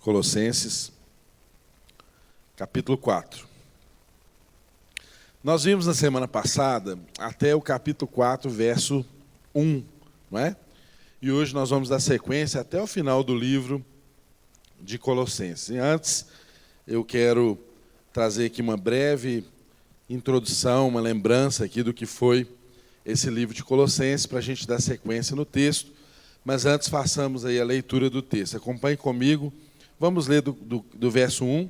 Colossenses, capítulo 4. Nós vimos na semana passada até o capítulo 4, verso 1, não é? E hoje nós vamos dar sequência até o final do livro de Colossenses. E antes, eu quero trazer aqui uma breve introdução, uma lembrança aqui do que foi esse livro de Colossenses, para a gente dar sequência no texto. Mas antes, façamos aí a leitura do texto. Acompanhe comigo. Vamos ler do verso 1,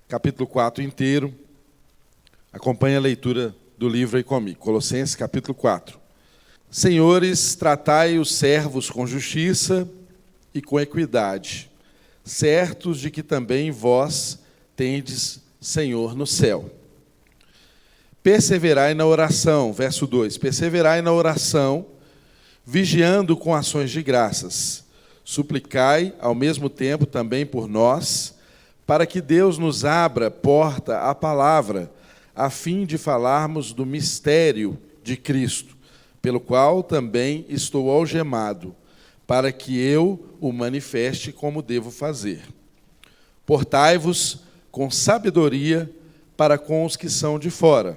capítulo 4 inteiro. Acompanhe a leitura do livro aí comigo. Colossenses, capítulo 4. Senhores, tratai os servos com justiça e com equidade, certos de que também vós tendes Senhor no céu. Perseverai na oração, verso 2. Perseverai na oração, vigiando com ações de graças. Suplicai, ao mesmo tempo, também por nós, para que Deus nos abra porta à palavra, a fim de falarmos do mistério de Cristo, pelo qual também estou algemado, para que eu o manifeste como devo fazer. Portai-vos com sabedoria para com os que são de fora.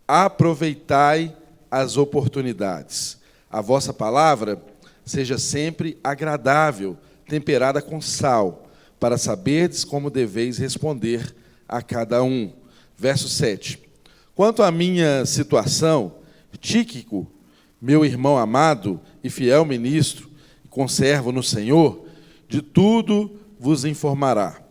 Aproveitai as oportunidades. A vossa palavra seja sempre agradável, temperada com sal, para saberdes como deveis responder a cada um. Verso 7. Quanto à minha situação, Tíquico, meu irmão amado e fiel ministro, e conservo no Senhor, de tudo vos informará.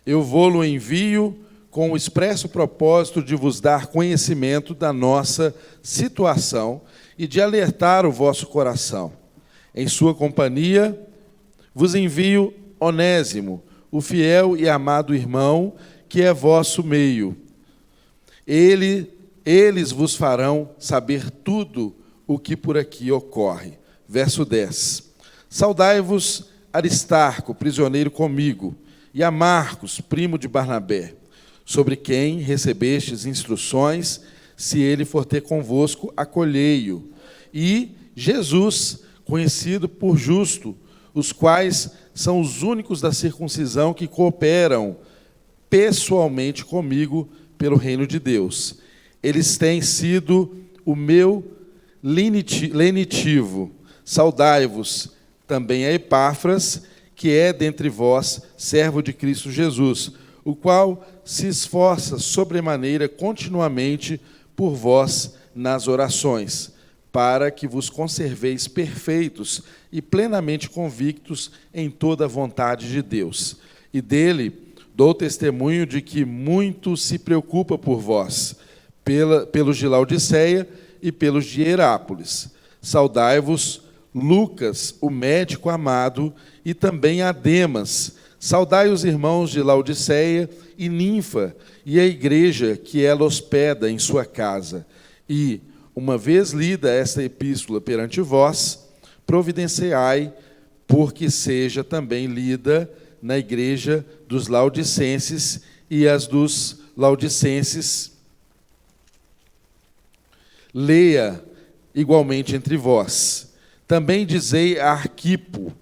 Eu vou-lo envio com o expresso propósito de vos dar conhecimento da nossa situação e de alertar o vosso coração. Em sua companhia, vos envio Onésimo, o fiel e amado irmão, que é vosso meio. Eles vos farão saber tudo o que por aqui ocorre. Verso 10. Saudai-vos Aristarco, prisioneiro comigo, e a Marcos, primo de Barnabé, sobre quem recebestes instruções, se ele for ter convosco, acolhei-o. E Jesus, conhecido por justo, os quais são os únicos da circuncisão que cooperam pessoalmente comigo pelo reino de Deus. Eles têm sido o meu lenitivo. Saudai-vos também a Epáfras, que é dentre vós servo de Cristo Jesus, o qual se esforça sobremaneira continuamente por vós nas orações, para que vos conserveis perfeitos e plenamente convictos em toda a vontade de Deus. E dele dou testemunho de que muito se preocupa por vós, pelos de Laodiceia e pelos de Hierápolis. Saudai-vos Lucas, o médico amado, e também a Demas. Saudai os irmãos de Laodiceia e Ninfa, e a igreja que ela hospeda em sua casa. E, uma vez lida esta epístola perante vós, providenciai, porque seja também lida na igreja dos Laodicenses, e as dos Laodicenses leia igualmente entre vós. Também dizei a Arquipo,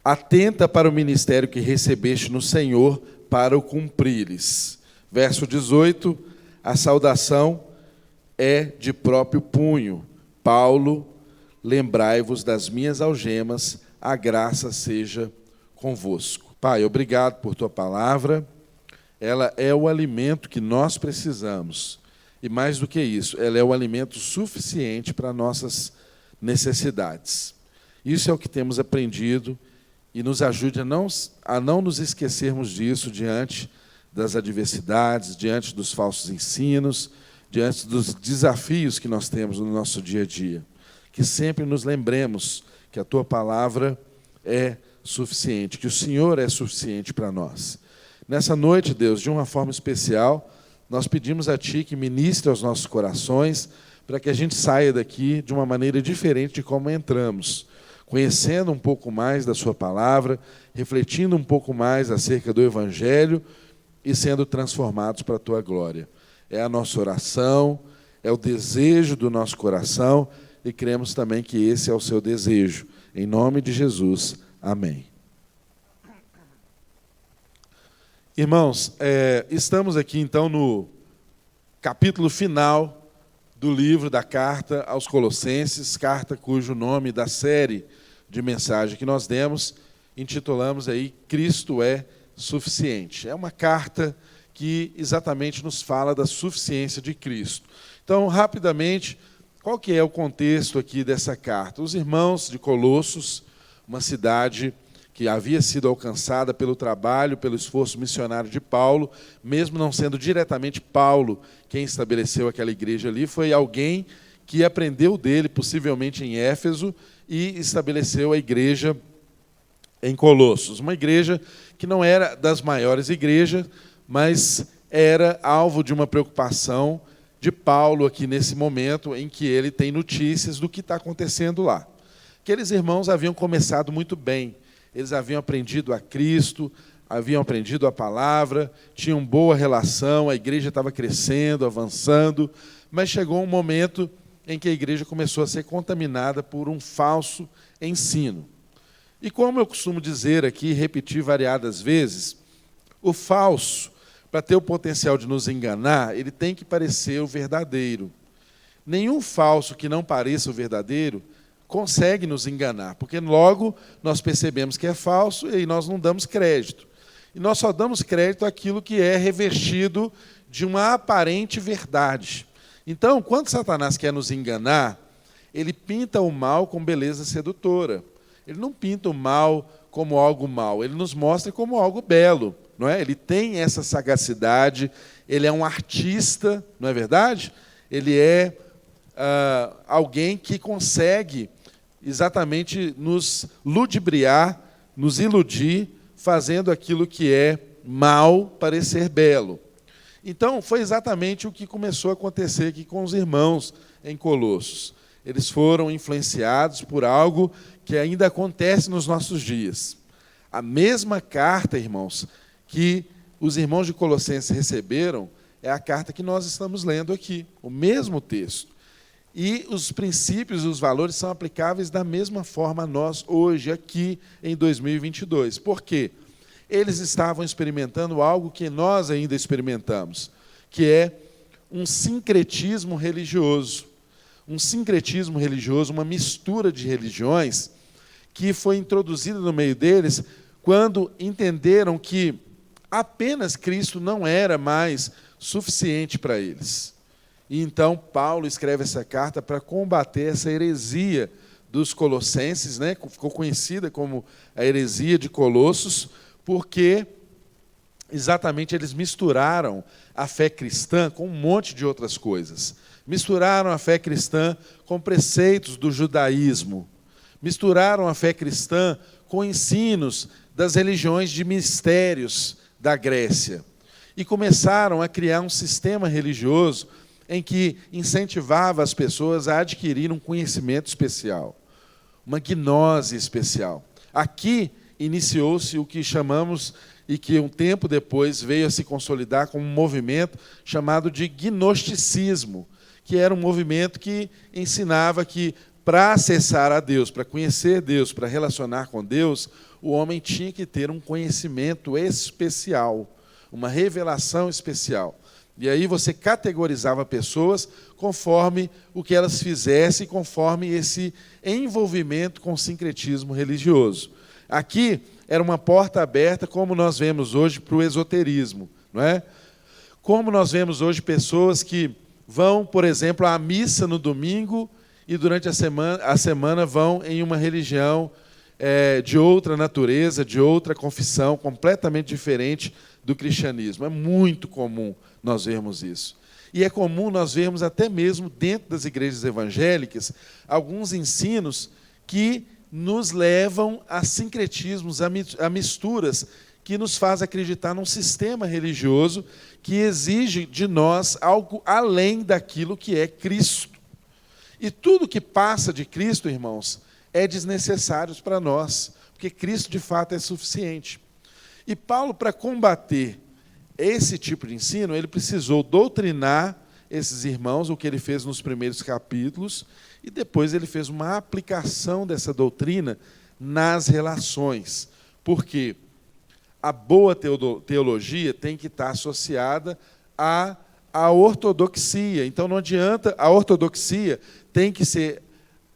atenta para o ministério que recebeste no Senhor, para o cumprires. Verso 18, a saudação é de próprio punho. Paulo, lembrai-vos das minhas algemas, a graça seja convosco. Pai, obrigado por tua palavra. Ela é o alimento que nós precisamos. E mais do que isso, ela é o alimento suficiente para nossas necessidades. Isso é o que temos aprendido e nos ajude a não nos esquecermos disso diante das adversidades, diante dos falsos ensinos, diante dos desafios que nós temos no nosso dia a dia. Que sempre nos lembremos que a tua palavra é suficiente, que o Senhor é suficiente para nós. Nessa noite, Deus, de uma forma especial, nós pedimos a Ti que ministre aos nossos corações, para que a gente saia daqui de uma maneira diferente de como entramos, conhecendo um pouco mais da sua palavra, refletindo um pouco mais acerca do Evangelho e sendo transformados para a Tua glória. É a nossa oração, é o desejo do nosso coração, e cremos também que esse é o seu desejo. Em nome de Jesus, amém. Irmãos, estamos aqui então no capítulo final do livro da carta aos Colossenses, carta cujo nome da série de mensagem que nós demos, intitulamos aí Cristo é suficiente. É uma carta que exatamente nos fala da suficiência de Cristo. Então, rapidamente, qual que é o contexto aqui dessa carta? Os irmãos de Colossos, uma cidade que havia sido alcançada pelo trabalho, pelo esforço missionário de Paulo, mesmo não sendo diretamente Paulo quem estabeleceu aquela igreja ali, foi alguém que aprendeu dele, possivelmente em Éfeso, e estabeleceu a igreja em Colossos. Uma igreja que não era das maiores igrejas, mas era alvo de uma preocupação de Paulo aqui nesse momento em que ele tem notícias do que está acontecendo lá. Aqueles irmãos haviam começado muito bem. Eles haviam aprendido a Cristo, haviam aprendido a palavra, tinham boa relação, a igreja estava crescendo, avançando, mas chegou um momento em que a igreja começou a ser contaminada por um falso ensino. E como eu costumo dizer aqui, repetir variadas vezes, o falso, para ter o potencial de nos enganar, ele tem que parecer o verdadeiro. Nenhum falso que não pareça o verdadeiro consegue nos enganar, porque logo nós percebemos que é falso e nós não damos crédito. E nós só damos crédito àquilo que é revestido de uma aparente verdade. Então, quando Satanás quer nos enganar, ele pinta o mal com beleza sedutora. Ele não pinta o mal como algo mal, ele nos mostra como algo belo, não é? Ele tem essa sagacidade, ele é um artista, não é verdade? Ele é alguém que consegue exatamente nos ludibriar, nos iludir, fazendo aquilo que é mal parecer belo. Então, foi exatamente o que começou a acontecer aqui com os irmãos em Colossos. Eles foram influenciados por algo que ainda acontece nos nossos dias. A mesma carta, irmãos, que os irmãos de Colossenses receberam, é a carta que nós estamos lendo aqui, o mesmo texto. E os princípios e os valores são aplicáveis da mesma forma a nós hoje, aqui em 2022. Por quê? Eles estavam experimentando algo que nós ainda experimentamos, que é um sincretismo religioso. Um sincretismo religioso, uma mistura de religiões que foi introduzida no meio deles quando entenderam que apenas Cristo não era mais suficiente para eles. E então Paulo escreve essa carta para combater essa heresia dos colossenses, né? Ficou conhecida como a heresia de Colossos, porque exatamente eles misturaram a fé cristã com um monte de outras coisas. Misturaram a fé cristã com preceitos do judaísmo. Misturaram a fé cristã com ensinos das religiões de mistérios da Grécia. E começaram a criar um sistema religioso em que incentivava as pessoas a adquirir um conhecimento especial, uma gnose especial. Aqui iniciou-se o que chamamos, e que um tempo depois veio a se consolidar como um movimento chamado de gnosticismo, que era um movimento que ensinava que para acessar a Deus, para conhecer Deus, para relacionar com Deus, o homem tinha que ter um conhecimento especial, uma revelação especial. E aí você categorizava pessoas conforme o que elas fizessem, conforme esse envolvimento com o sincretismo religioso. Aqui era uma porta aberta, como nós vemos hoje, para o esoterismo, não é? Como nós vemos hoje pessoas que vão, por exemplo, à missa no domingo e durante a semana vão em uma religião de outra natureza, de outra confissão, completamente diferente do cristianismo. É muito comum nós vermos isso. E é comum nós vermos até mesmo dentro das igrejas evangélicas alguns ensinos que nos levam a sincretismos, a misturas, que nos faz acreditar num sistema religioso que exige de nós algo além daquilo que é Cristo. E tudo que passa de Cristo, irmãos, é desnecessário para nós, porque Cristo de fato é suficiente. E Paulo, para combater esse tipo de ensino, ele precisou doutrinar esses irmãos, o que ele fez nos primeiros capítulos, e depois ele fez uma aplicação dessa doutrina nas relações. Porque a boa teologia tem que estar associada à ortodoxia. Então, não adianta, a ortodoxia tem que ser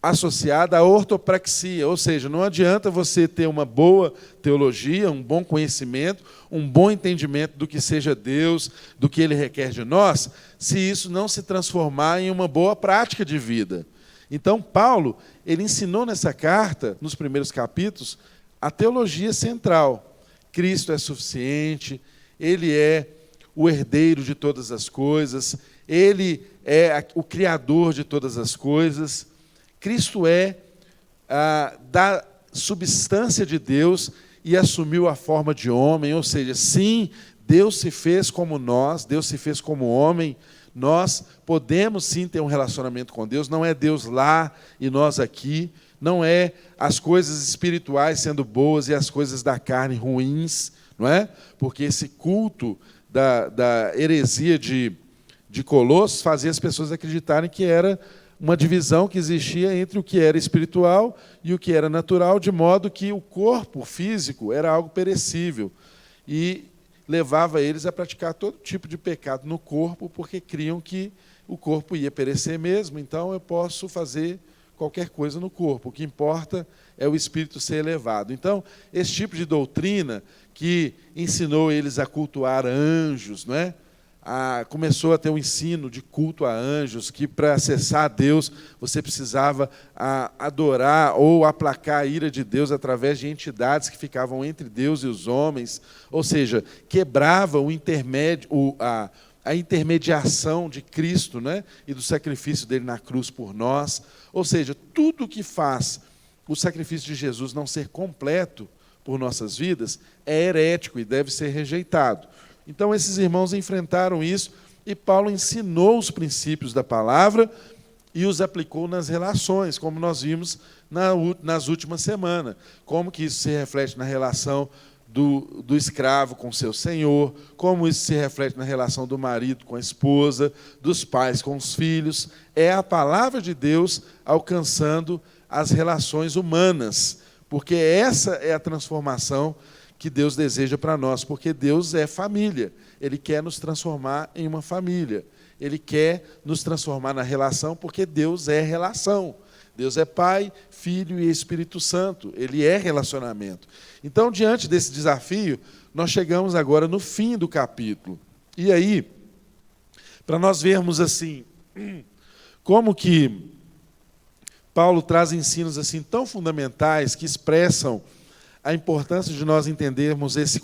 associada à ortopraxia, ou seja, não adianta você ter uma boa teologia, um bom conhecimento, um bom entendimento do que seja Deus, do que Ele requer de nós, se isso não se transformar em uma boa prática de vida. Então, Paulo, ele ensinou nessa carta, nos primeiros capítulos, a teologia central. Cristo é suficiente, Ele é o herdeiro de todas as coisas, Ele é o criador de todas as coisas. Cristo é da substância de Deus e assumiu a forma de homem, ou seja, sim, Deus se fez como nós, Deus se fez como homem, nós podemos sim ter um relacionamento com Deus, não é Deus lá e nós aqui, não é as coisas espirituais sendo boas e as coisas da carne ruins, não é? Porque esse culto da heresia de Colossos fazia as pessoas acreditarem que era uma divisão que existia entre o que era espiritual e o que era natural, de modo que o corpo físico era algo perecível e levava eles a praticar todo tipo de pecado no corpo, porque criam que o corpo ia perecer mesmo, então eu posso fazer qualquer coisa no corpo, o que importa é o espírito ser elevado. Então, esse tipo de doutrina que ensinou eles a cultuar anjos, não é? Começou a ter um ensino de culto a anjos, que para acessar a Deus você precisava adorar ou aplacar a ira de Deus através de entidades que ficavam entre Deus e os homens, ou seja, quebrava a intermediação de Cristo, né, e do sacrifício dele na cruz por nós. Ou seja, tudo que faz o sacrifício de Jesus não ser completo por nossas vidas é herético e deve ser rejeitado. Então, esses irmãos enfrentaram isso e Paulo ensinou os princípios da palavra e os aplicou nas relações, como nós vimos nas últimas semanas. Como que isso se reflete na relação do escravo com seu senhor, como isso se reflete na relação do marido com a esposa, dos pais com os filhos. É a palavra de Deus alcançando as relações humanas, porque essa é a transformação que Deus deseja para nós, porque Deus é família. Ele quer nos transformar em uma família. Ele quer nos transformar na relação, porque Deus é relação. Deus é Pai, Filho e Espírito Santo. Ele é relacionamento. Então, diante desse desafio, nós chegamos agora no fim do capítulo. E aí, para nós vermos assim, como que Paulo traz ensinos assim tão fundamentais que expressam a importância de nós entendermos esse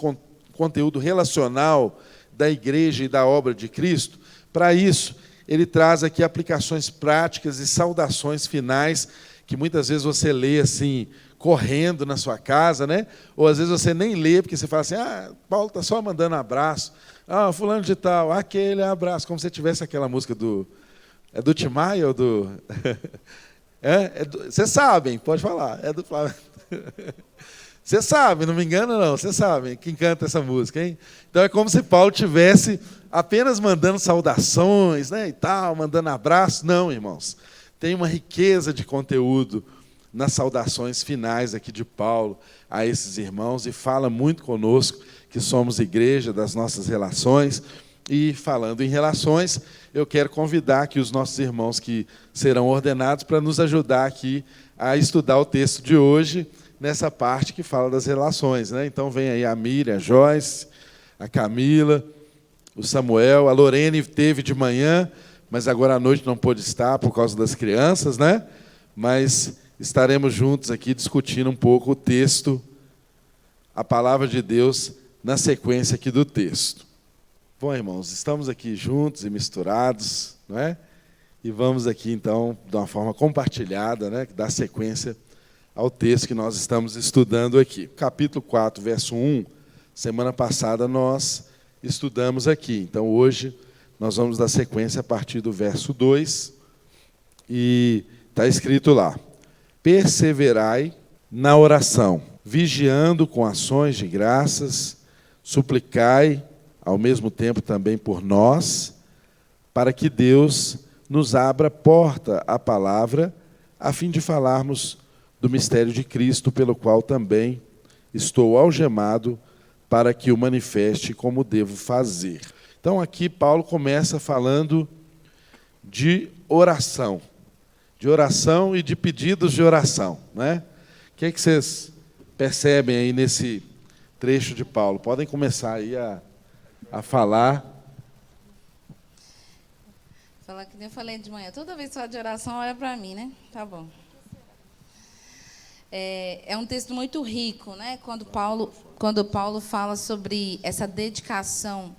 conteúdo relacional da igreja e da obra de Cristo. Para isso, ele traz aqui aplicações práticas e saudações finais, que muitas vezes você lê assim, correndo na sua casa, né? Ou às vezes você nem lê, porque você fala assim, Paulo está só mandando abraço, fulano de tal, aquele abraço, como se tivesse aquela música do... É do Tim Maia ou do... Vocês sabem, pode falar, é do Flávio. Você sabe, não me engano não, você sabe quem canta essa música, hein? Então é como se Paulo tivesse apenas mandando saudações, né, e tal, mandando abraços. Não, irmãos, tem uma riqueza de conteúdo nas saudações finais aqui de Paulo a esses irmãos e fala muito conosco que somos igreja das nossas relações. E falando em relações, eu quero convidar aqui os nossos irmãos que serão ordenados para nos ajudar aqui a estudar o texto de hoje, nessa parte que fala das relações, né? Então vem aí a Miriam, a Joyce, a Camila, o Samuel, a Lorene teve de manhã, mas agora à noite não pôde estar por causa das crianças, né? Mas estaremos juntos aqui discutindo um pouco o texto, a palavra de Deus, na sequência aqui do texto. Bom, irmãos, estamos aqui juntos e misturados, não é? E vamos aqui, então, de uma forma compartilhada, né, dar sequência ao texto que nós estamos estudando aqui. Capítulo 4, verso 1, semana passada nós estudamos aqui. Então, hoje, nós vamos dar sequência a partir do verso 2. E está escrito lá, perseverai na oração, vigiando com ações de graças, suplicai, ao mesmo tempo também por nós, para que Deus nos abra porta à palavra, a fim de falarmos do mistério de Cristo, pelo qual também estou algemado para que o manifeste como devo fazer. Então, aqui Paulo começa falando de oração e de pedidos de oração, né? O que é que vocês percebem aí nesse trecho de Paulo? Podem começar aí a falar. Falar que nem eu falei de manhã. Toda vez que fala de oração, olha para mim, né? Tá bom. É um texto muito rico, né? Quando Paulo fala sobre essa dedicação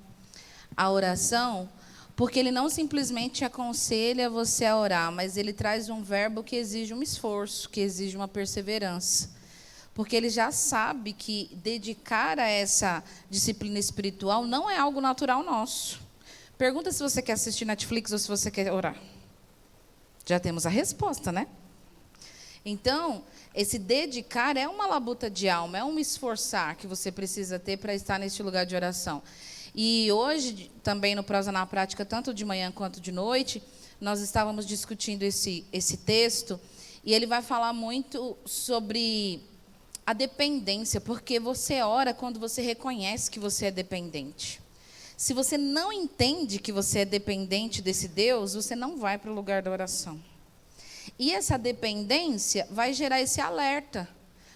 à oração, porque ele não simplesmente aconselha você a orar, mas ele traz um verbo que exige um esforço, que exige uma perseverança. Porque ele já sabe que dedicar a essa disciplina espiritual não é algo natural nosso. Pergunta se você quer assistir Netflix ou se você quer orar. Já temos a resposta, né? Então, esse dedicar é uma labuta de alma, é um esforçar que você precisa ter para estar neste lugar de oração. E hoje, também no Prosa na Prática, tanto de manhã quanto de noite, nós estávamos discutindo esse texto, e ele vai falar muito sobre a dependência, porque você ora quando você reconhece que você é dependente. Se você não entende que você é dependente desse Deus, você não vai para o lugar da oração. E essa dependência vai gerar esse alerta,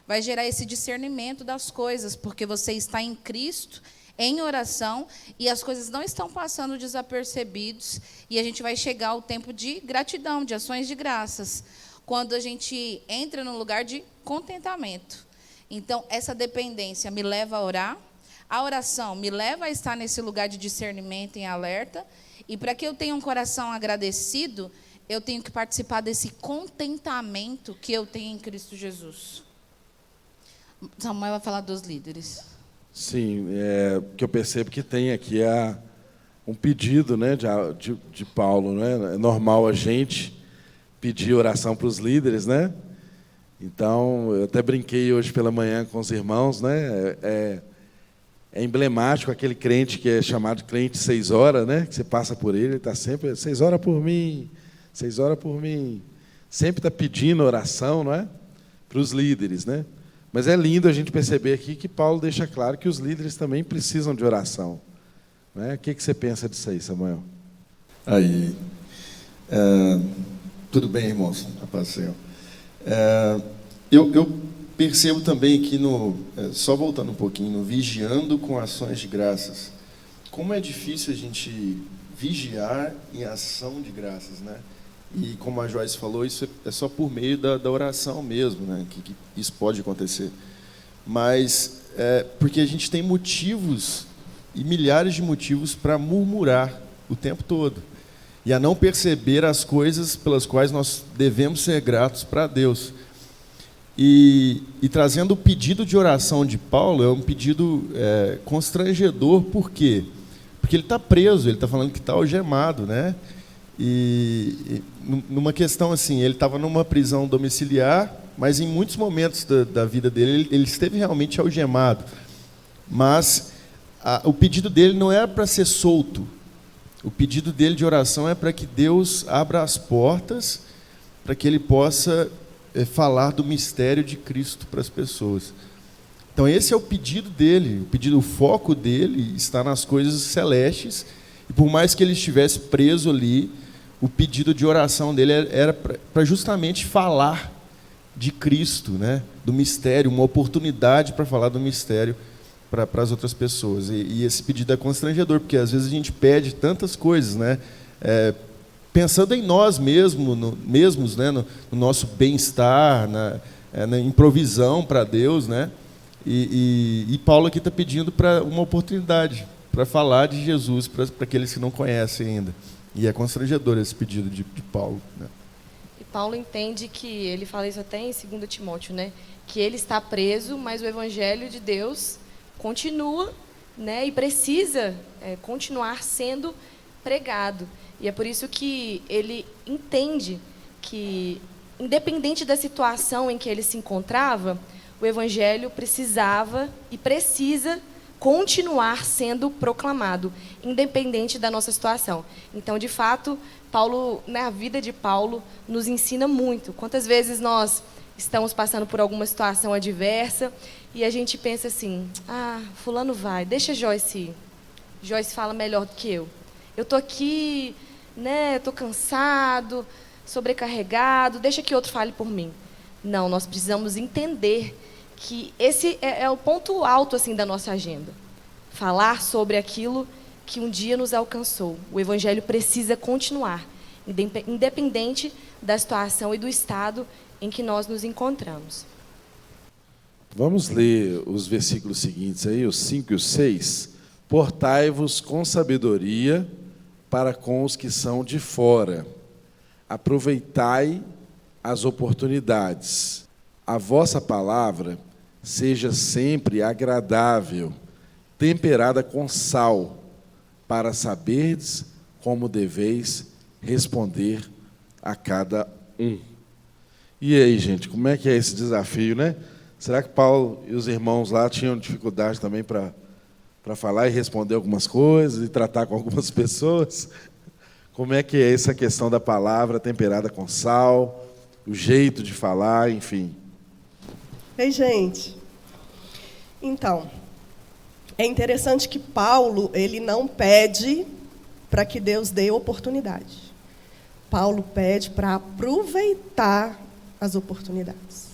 vai gerar esse discernimento das coisas, porque você está em Cristo, em oração, e as coisas não estão passando desapercebidos, e a gente vai chegar ao tempo de gratidão, de ações de graças, quando a gente entra no lugar de contentamento. Então, essa dependência me leva a orar, a oração me leva a estar nesse lugar de discernimento em alerta, e para que eu tenha um coração agradecido, eu tenho que participar desse contentamento que eu tenho em Cristo Jesus. Samuel vai falar dos líderes. Sim, que eu percebo que tem aqui um pedido, né, de Paulo, né? É normal a gente pedir oração para os líderes, né? Então, eu até brinquei hoje pela manhã com os irmãos, né? É emblemático aquele crente que é chamado de crente 6 horas, né? Que você passa por ele está sempre 6 horas por mim, 6 horas por mim. Sempre está pedindo oração, não é? Para os líderes, né? Mas é lindo a gente perceber aqui que Paulo deixa claro que os líderes também precisam de oração. Né? O que você pensa disso aí, Samuel? Aí, tudo bem, irmãos? A paz do Senhor. Eu percebo também que, só voltando um pouquinho, no vigiando com ações de graças, como é difícil a gente vigiar em ação de graças, né? E como a Joyce falou, isso é só por meio da oração mesmo, né? Que isso pode acontecer. Mas porque a gente tem motivos, e milhares de motivos, para murmurar o tempo todo. E a não perceber as coisas pelas quais nós devemos ser gratos para Deus. E trazendo o pedido de oração de Paulo, é um pedido constrangedor, por quê? Porque ele está preso, ele está falando que está algemado, né? E numa questão assim, ele estava numa prisão domiciliar, mas em muitos momentos da vida dele, ele esteve realmente algemado. Mas o pedido dele não era para ser solto. O pedido dele de oração é para que Deus abra as portas, para que ele possa falar do mistério de Cristo para as pessoas. Então esse é o pedido dele, o foco dele está nas coisas celestes, e por mais que ele estivesse preso ali, o pedido de oração dele era para justamente falar de Cristo, né? Do mistério, uma oportunidade para falar do mistério para as outras pessoas. E esse pedido é constrangedor, porque às vezes a gente pede tantas coisas, né? Pensando em nós mesmos, né? No nosso bem-estar, em provisão para Deus, né? E Paulo aqui está pedindo para uma oportunidade, para falar de Jesus para aqueles que não conhecem ainda. E é constrangedor esse pedido de Paulo, né? E Paulo entende que, ele fala isso até em 2 Timóteo, né? Que ele está preso, mas o Evangelho de Deus continua, né? E precisa continuar sendo pregado. E é por isso que ele entende que, independente da situação em que ele se encontrava, o Evangelho precisava e precisa continuar sendo proclamado, independente da nossa situação. Então, de fato, Paulo, na vida de Paulo, nos ensina muito. Quantas vezes nós estamos passando por alguma situação adversa e a gente pensa assim, fulano vai, deixa Joyce ir. Joyce fala melhor do que eu. Eu estou aqui, né, estou cansado, sobrecarregado, deixa que outro fale por mim. Não, nós precisamos entender que esse é o ponto alto assim, da nossa agenda. Falar sobre aquilo que um dia nos alcançou. O Evangelho precisa continuar, independente da situação e do estado em que nós nos encontramos. Vamos ler os versículos seguintes aí, os 5 e os 6. Portai-vos com sabedoria para com os que são de fora. Aproveitai as oportunidades. A vossa palavra seja sempre agradável, temperada com sal, para saberdes como deveis responder a cada um. E aí, gente, como é que é esse desafio, né? Será que Paulo e os irmãos lá tinham dificuldade também para falar e responder algumas coisas e tratar com algumas pessoas? Como é que é essa questão da palavra temperada com sal, o jeito de falar, enfim? Ei, gente, então, é interessante que Paulo, ele não pede para que Deus dê oportunidade. Paulo pede para aproveitar as oportunidades.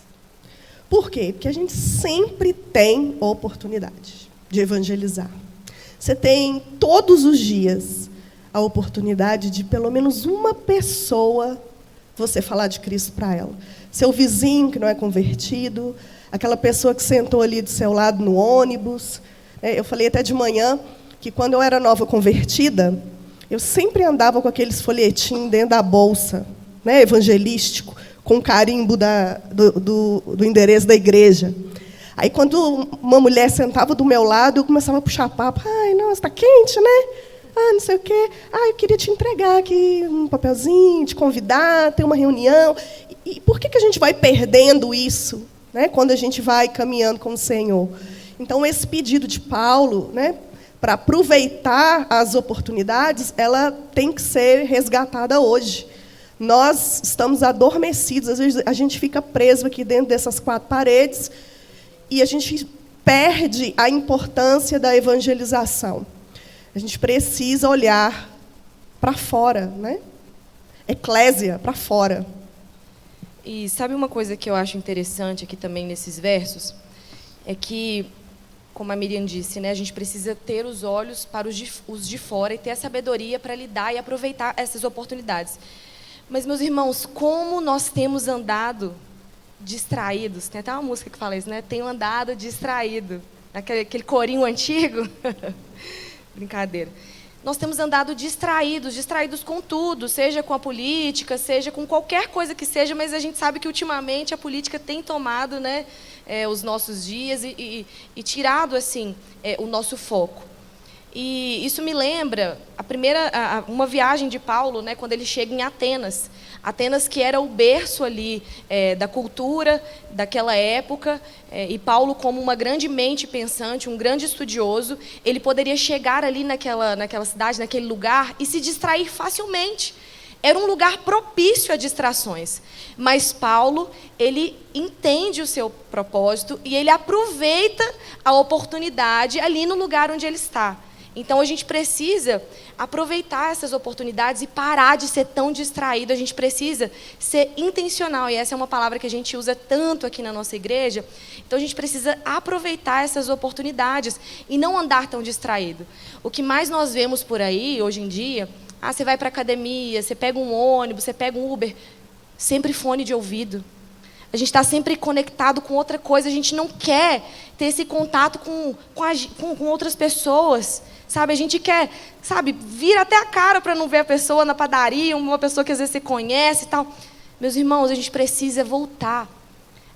Por quê? Porque a gente sempre tem oportunidade de evangelizar. Você tem todos os dias a oportunidade de pelo menos uma pessoa você falar de Cristo para ela. Seu vizinho que não é convertido, aquela pessoa que sentou ali do seu lado no ônibus. Eu falei até de manhã que quando eu era nova convertida, eu sempre andava com aqueles folhetinhos dentro da bolsa, né, evangelístico, com carimbo do endereço da igreja. Aí, quando uma mulher sentava do meu lado, eu começava a puxar papo. Ai, nossa, está quente, né? Não sei o quê. Eu queria te entregar aqui um papelzinho, te convidar, ter uma reunião. E por que a gente vai perdendo isso, né, quando a gente vai caminhando com o Senhor? Então, esse pedido de Paulo, né, para aproveitar as oportunidades, ela tem que ser resgatada hoje. Nós estamos adormecidos, às vezes a gente fica preso aqui dentro dessas 4 paredes e a gente perde a importância da evangelização. A gente precisa olhar para fora, né? Eclésia, para fora. E sabe uma coisa que eu acho interessante aqui também nesses versos? É que, como a Miriam disse, né, a gente precisa ter os olhos para os de fora e ter a sabedoria para lidar e aproveitar essas oportunidades. Mas, meus irmãos, como nós temos andado distraídos? Tem até uma música que fala isso, né? Tenho andado distraído. Aquele corinho antigo. Brincadeira. Nós temos andado distraídos com tudo, seja com a política, seja com qualquer coisa que seja, mas a gente sabe que, ultimamente, a política tem tomado, né, os nossos dias e tirado assim, o nosso foco. E isso me lembra uma viagem de Paulo, né, quando ele chega em Atenas. Atenas, que era o berço ali da cultura daquela época, e Paulo, como uma grande mente pensante, um grande estudioso, ele poderia chegar ali naquela cidade, naquele lugar, e se distrair facilmente. Era um lugar propício a distrações. Mas Paulo, ele entende o seu propósito e ele aproveita a oportunidade ali no lugar onde ele está. Então, a gente precisa aproveitar essas oportunidades e parar de ser tão distraído. A gente precisa ser intencional. E essa é uma palavra que a gente usa tanto aqui na nossa igreja. Então, a gente precisa aproveitar essas oportunidades e não andar tão distraído. O que mais nós vemos por aí, hoje em dia, você vai para a academia, você pega um ônibus, você pega um Uber, sempre fone de ouvido. A gente está sempre conectado com outra coisa. A gente não quer ter esse contato com outras pessoas. Sabe, a gente quer, vir até a cara para não ver a pessoa na padaria, uma pessoa que às vezes você conhece e tal. Meus irmãos, a gente precisa voltar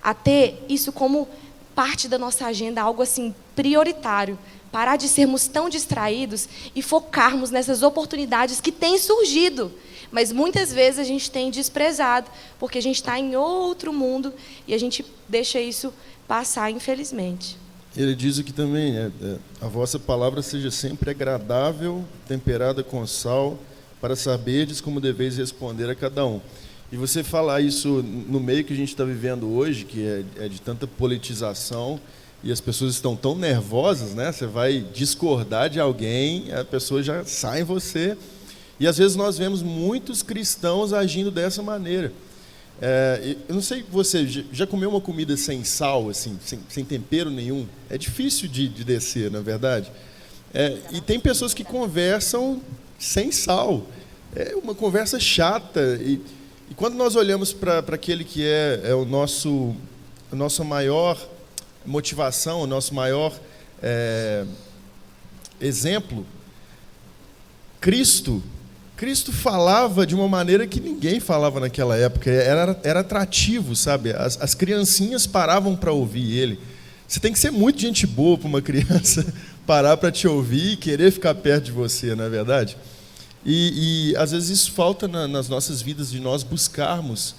a ter isso como parte da nossa agenda, algo assim prioritário. Parar de sermos tão distraídos e focarmos nessas oportunidades que têm surgido. Mas muitas vezes a gente tem desprezado, porque a gente está em outro mundo e a gente deixa isso passar, infelizmente. Ele diz aqui também, a vossa palavra seja sempre agradável, temperada com sal, para saberdes como deveis responder a cada um. E você falar isso no meio que a gente está vivendo hoje, que é de tanta politização, e as pessoas estão tão nervosas, né? Você vai discordar de alguém, a pessoa já sai em você. E às vezes nós vemos muitos cristãos agindo dessa maneira. Eu não sei, você já comeu uma comida sem sal, assim, sem tempero nenhum? É difícil de descer, na verdade. E tem pessoas que conversam sem sal. É uma conversa chata. E quando nós olhamos para aquele que é a nossa maior motivação, o nosso maior exemplo, Cristo falava de uma maneira que ninguém falava naquela época. Era atrativo, sabe? As criancinhas paravam para ouvir ele. Você tem que ser muito gente boa para uma criança parar para te ouvir e querer ficar perto de você, não é verdade? E às vezes isso falta nas nossas vidas, de nós buscarmos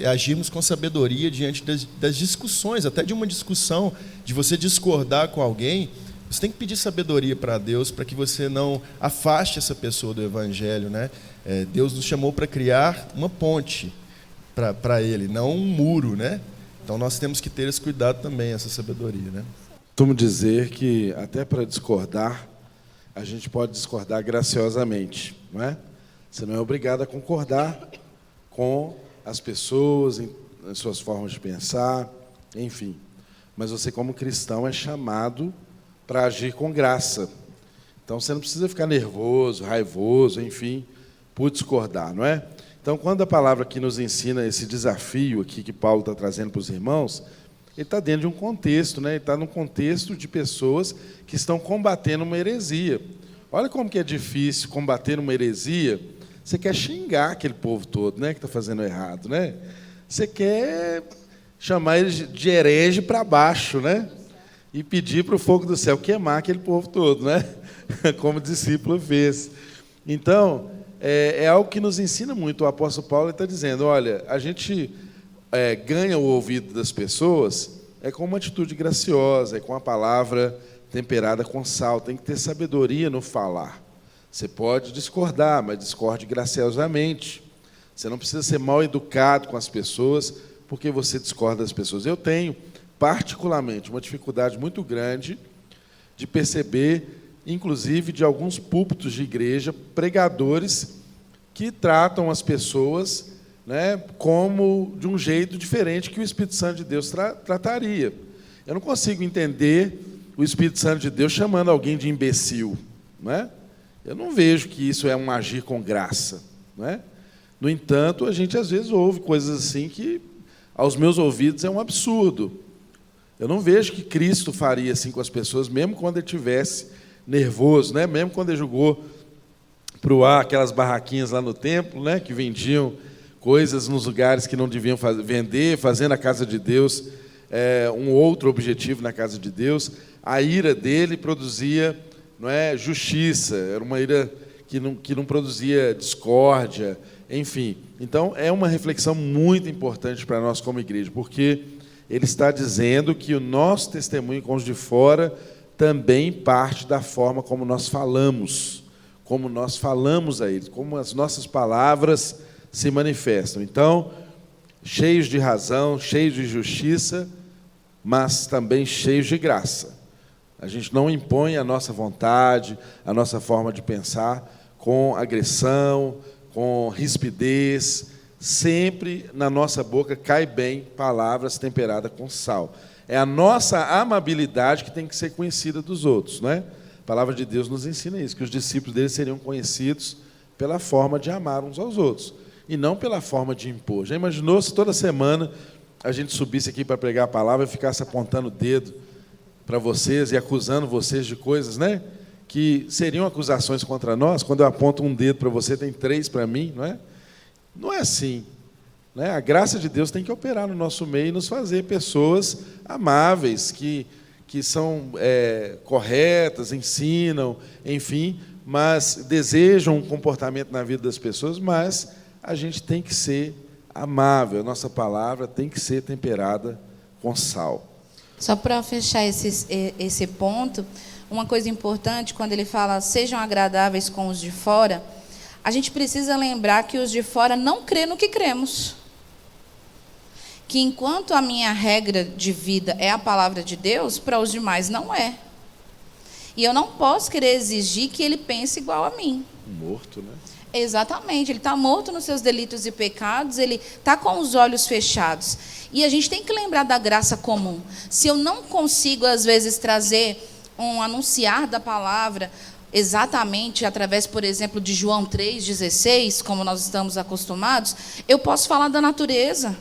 agirmos com sabedoria diante das discussões, até de uma discussão, de você discordar com alguém. Você tem que pedir sabedoria para Deus, para que você não afaste essa pessoa do Evangelho, né? Deus nos chamou para criar uma ponte para Ele, não um muro, né? Então nós temos que ter esse cuidado também, essa sabedoria, né? Costumo dizer que até para discordar, a gente pode discordar graciosamente, não é? Você não é obrigado a concordar com as pessoas, em suas formas de pensar, enfim. Mas você, como cristão, é chamado para agir com graça. Então, você não precisa ficar nervoso, raivoso, enfim, por discordar, não é? Então, quando a palavra aqui nos ensina esse desafio aqui que Paulo está trazendo para os irmãos, ele está dentro de um contexto, né? Ele está num contexto de pessoas que estão combatendo uma heresia. Olha como que é difícil combater uma heresia. Você quer xingar aquele povo todo, né, que está fazendo errado, né? Você quer chamar eles de herege para baixo, né? E pedir para o fogo do céu queimar aquele povo todo, né? Como o discípulo fez. Então, é algo que nos ensina muito. O apóstolo Paulo está dizendo, olha, a gente ganha o ouvido das pessoas com uma atitude graciosa, com a palavra temperada com sal. Tem que ter sabedoria no falar. Você pode discordar, mas discorde graciosamente. Você não precisa ser mal educado com as pessoas porque você discorda das pessoas. Eu tenho, particularmente, uma dificuldade muito grande de perceber, inclusive, de alguns púlpitos de igreja, pregadores que tratam as pessoas, né, como de um jeito diferente que o Espírito Santo de Deus trataria. Eu não consigo entender o Espírito Santo de Deus chamando alguém de imbecil, não é? Eu não vejo que isso é um agir com graça, não é? No entanto, a gente às vezes ouve coisas assim que, aos meus ouvidos, é um absurdo. Eu não vejo que Cristo faria assim com as pessoas, mesmo quando ele estivesse nervoso, né? Mesmo quando ele jogou para o ar aquelas barraquinhas lá no templo, né? Que vendiam coisas nos lugares que não deviam vender, fazendo a casa de Deus um outro objetivo na casa de Deus. A ira dele produzia, não é, justiça, era uma ira que não produzia discórdia, enfim. Então, é uma reflexão muito importante para nós como igreja, porque ele está dizendo que o nosso testemunho com os de fora também parte da forma como nós falamos a eles, como as nossas palavras se manifestam. Então, cheios de razão, cheios de justiça, mas também cheios de graça. A gente não impõe a nossa vontade, a nossa forma de pensar com agressão, com rispidez. Sempre na nossa boca cai bem palavras temperadas com sal. É a nossa amabilidade que tem que ser conhecida dos outros, não é? A palavra de Deus nos ensina isso, que os discípulos dele seriam conhecidos pela forma de amar uns aos outros, e não pela forma de impor. Já imaginou se toda semana a gente subisse aqui para pregar a palavra e ficasse apontando o dedo para vocês e acusando vocês de coisas, né? Que seriam acusações contra nós? Quando eu aponto um dedo para você, tem 3 para mim, não é? Não é assim, né? A graça de Deus tem que operar no nosso meio e nos fazer pessoas amáveis, que são corretas, ensinam, enfim, mas desejam um comportamento na vida das pessoas, mas a gente tem que ser amável, a nossa palavra tem que ser temperada com sal. Só para fechar esse ponto, uma coisa importante, quando ele fala sejam agradáveis com os de fora, a gente precisa lembrar que os de fora não crêem no que cremos. Que enquanto a minha regra de vida é a palavra de Deus, para os demais não é. E eu não posso querer exigir que ele pense igual a mim. Morto, né? Exatamente, ele está morto nos seus delitos e pecados, ele está com os olhos fechados. E a gente tem que lembrar da graça comum. Se eu não consigo, às vezes, trazer um anunciar da palavra exatamente através, por exemplo, de João 3,16, como nós estamos acostumados, eu posso falar da natureza,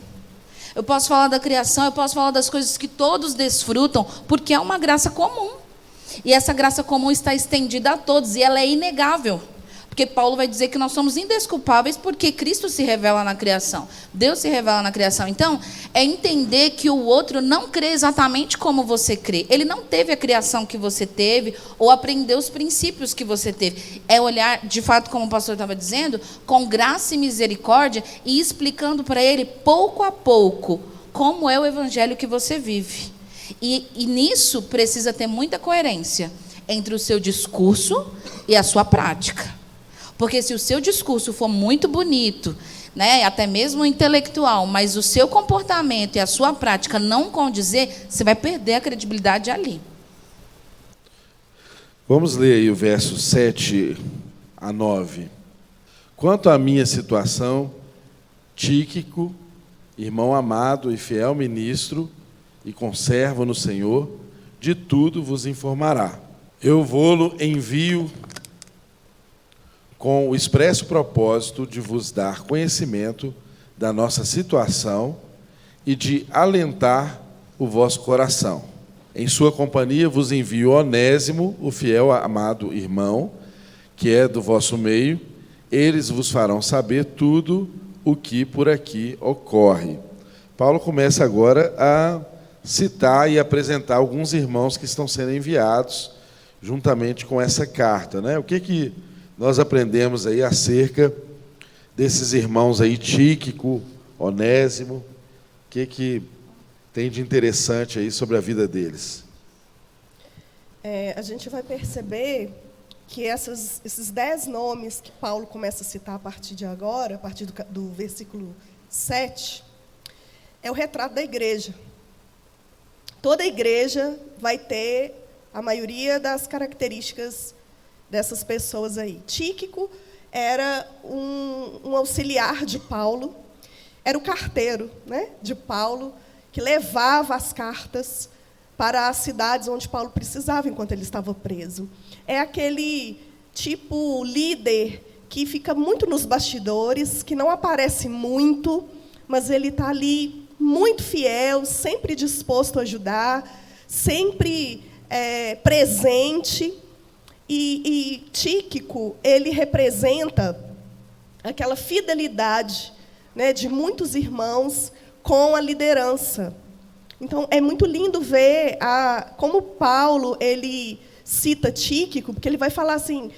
eu posso falar da criação, eu posso falar das coisas que todos desfrutam, porque é uma graça comum. E essa graça comum está estendida a todos, e ela é inegável. Porque Paulo vai dizer que nós somos indesculpáveis porque Cristo se revela na criação. Deus se revela na criação. Então, é entender que o outro não crê exatamente como você crê. Ele não teve a criação que você teve ou aprendeu os princípios que você teve. É olhar, de fato, como o pastor estava dizendo, com graça e misericórdia e explicando para ele, pouco a pouco, como é o evangelho que você vive. E nisso precisa ter muita coerência entre o seu discurso e a sua prática. Porque se o seu discurso for muito bonito, né, até mesmo intelectual, mas o seu comportamento e a sua prática não condizer, você vai perder a credibilidade ali. Vamos ler aí o verso 7 a 9. Quanto à minha situação, Tíquico, irmão amado e fiel ministro e conservo no Senhor, de tudo vos informará. Eu vou-lo envio com o expresso propósito de vos dar conhecimento da nossa situação e de alentar o vosso coração. Em sua companhia vos envio Onésimo, o fiel amado irmão, que é do vosso meio. Eles vos farão saber tudo o que por aqui ocorre. Paulo começa agora a citar e apresentar alguns irmãos que estão sendo enviados juntamente com essa carta, né? O que nós aprendemos aí acerca desses irmãos aí, Tíquico, Onésimo, o que tem de interessante aí sobre a vida deles? A gente vai perceber que esses 10 nomes que Paulo começa a citar a partir de agora, a partir do versículo 7, é o retrato da igreja. Toda igreja vai ter a maioria das características dessas pessoas aí. Tíquico era um auxiliar de Paulo, era o carteiro, né, de Paulo, que levava as cartas para as cidades onde Paulo precisava enquanto ele estava preso. É aquele tipo líder que fica muito nos bastidores, que não aparece muito, mas ele está ali muito fiel, sempre disposto a ajudar, sempre presente. E Tíquico, ele representa aquela fidelidade, né, de muitos irmãos com a liderança. Então, é muito lindo ver como Paulo ele cita Tíquico, porque ele vai falar assim,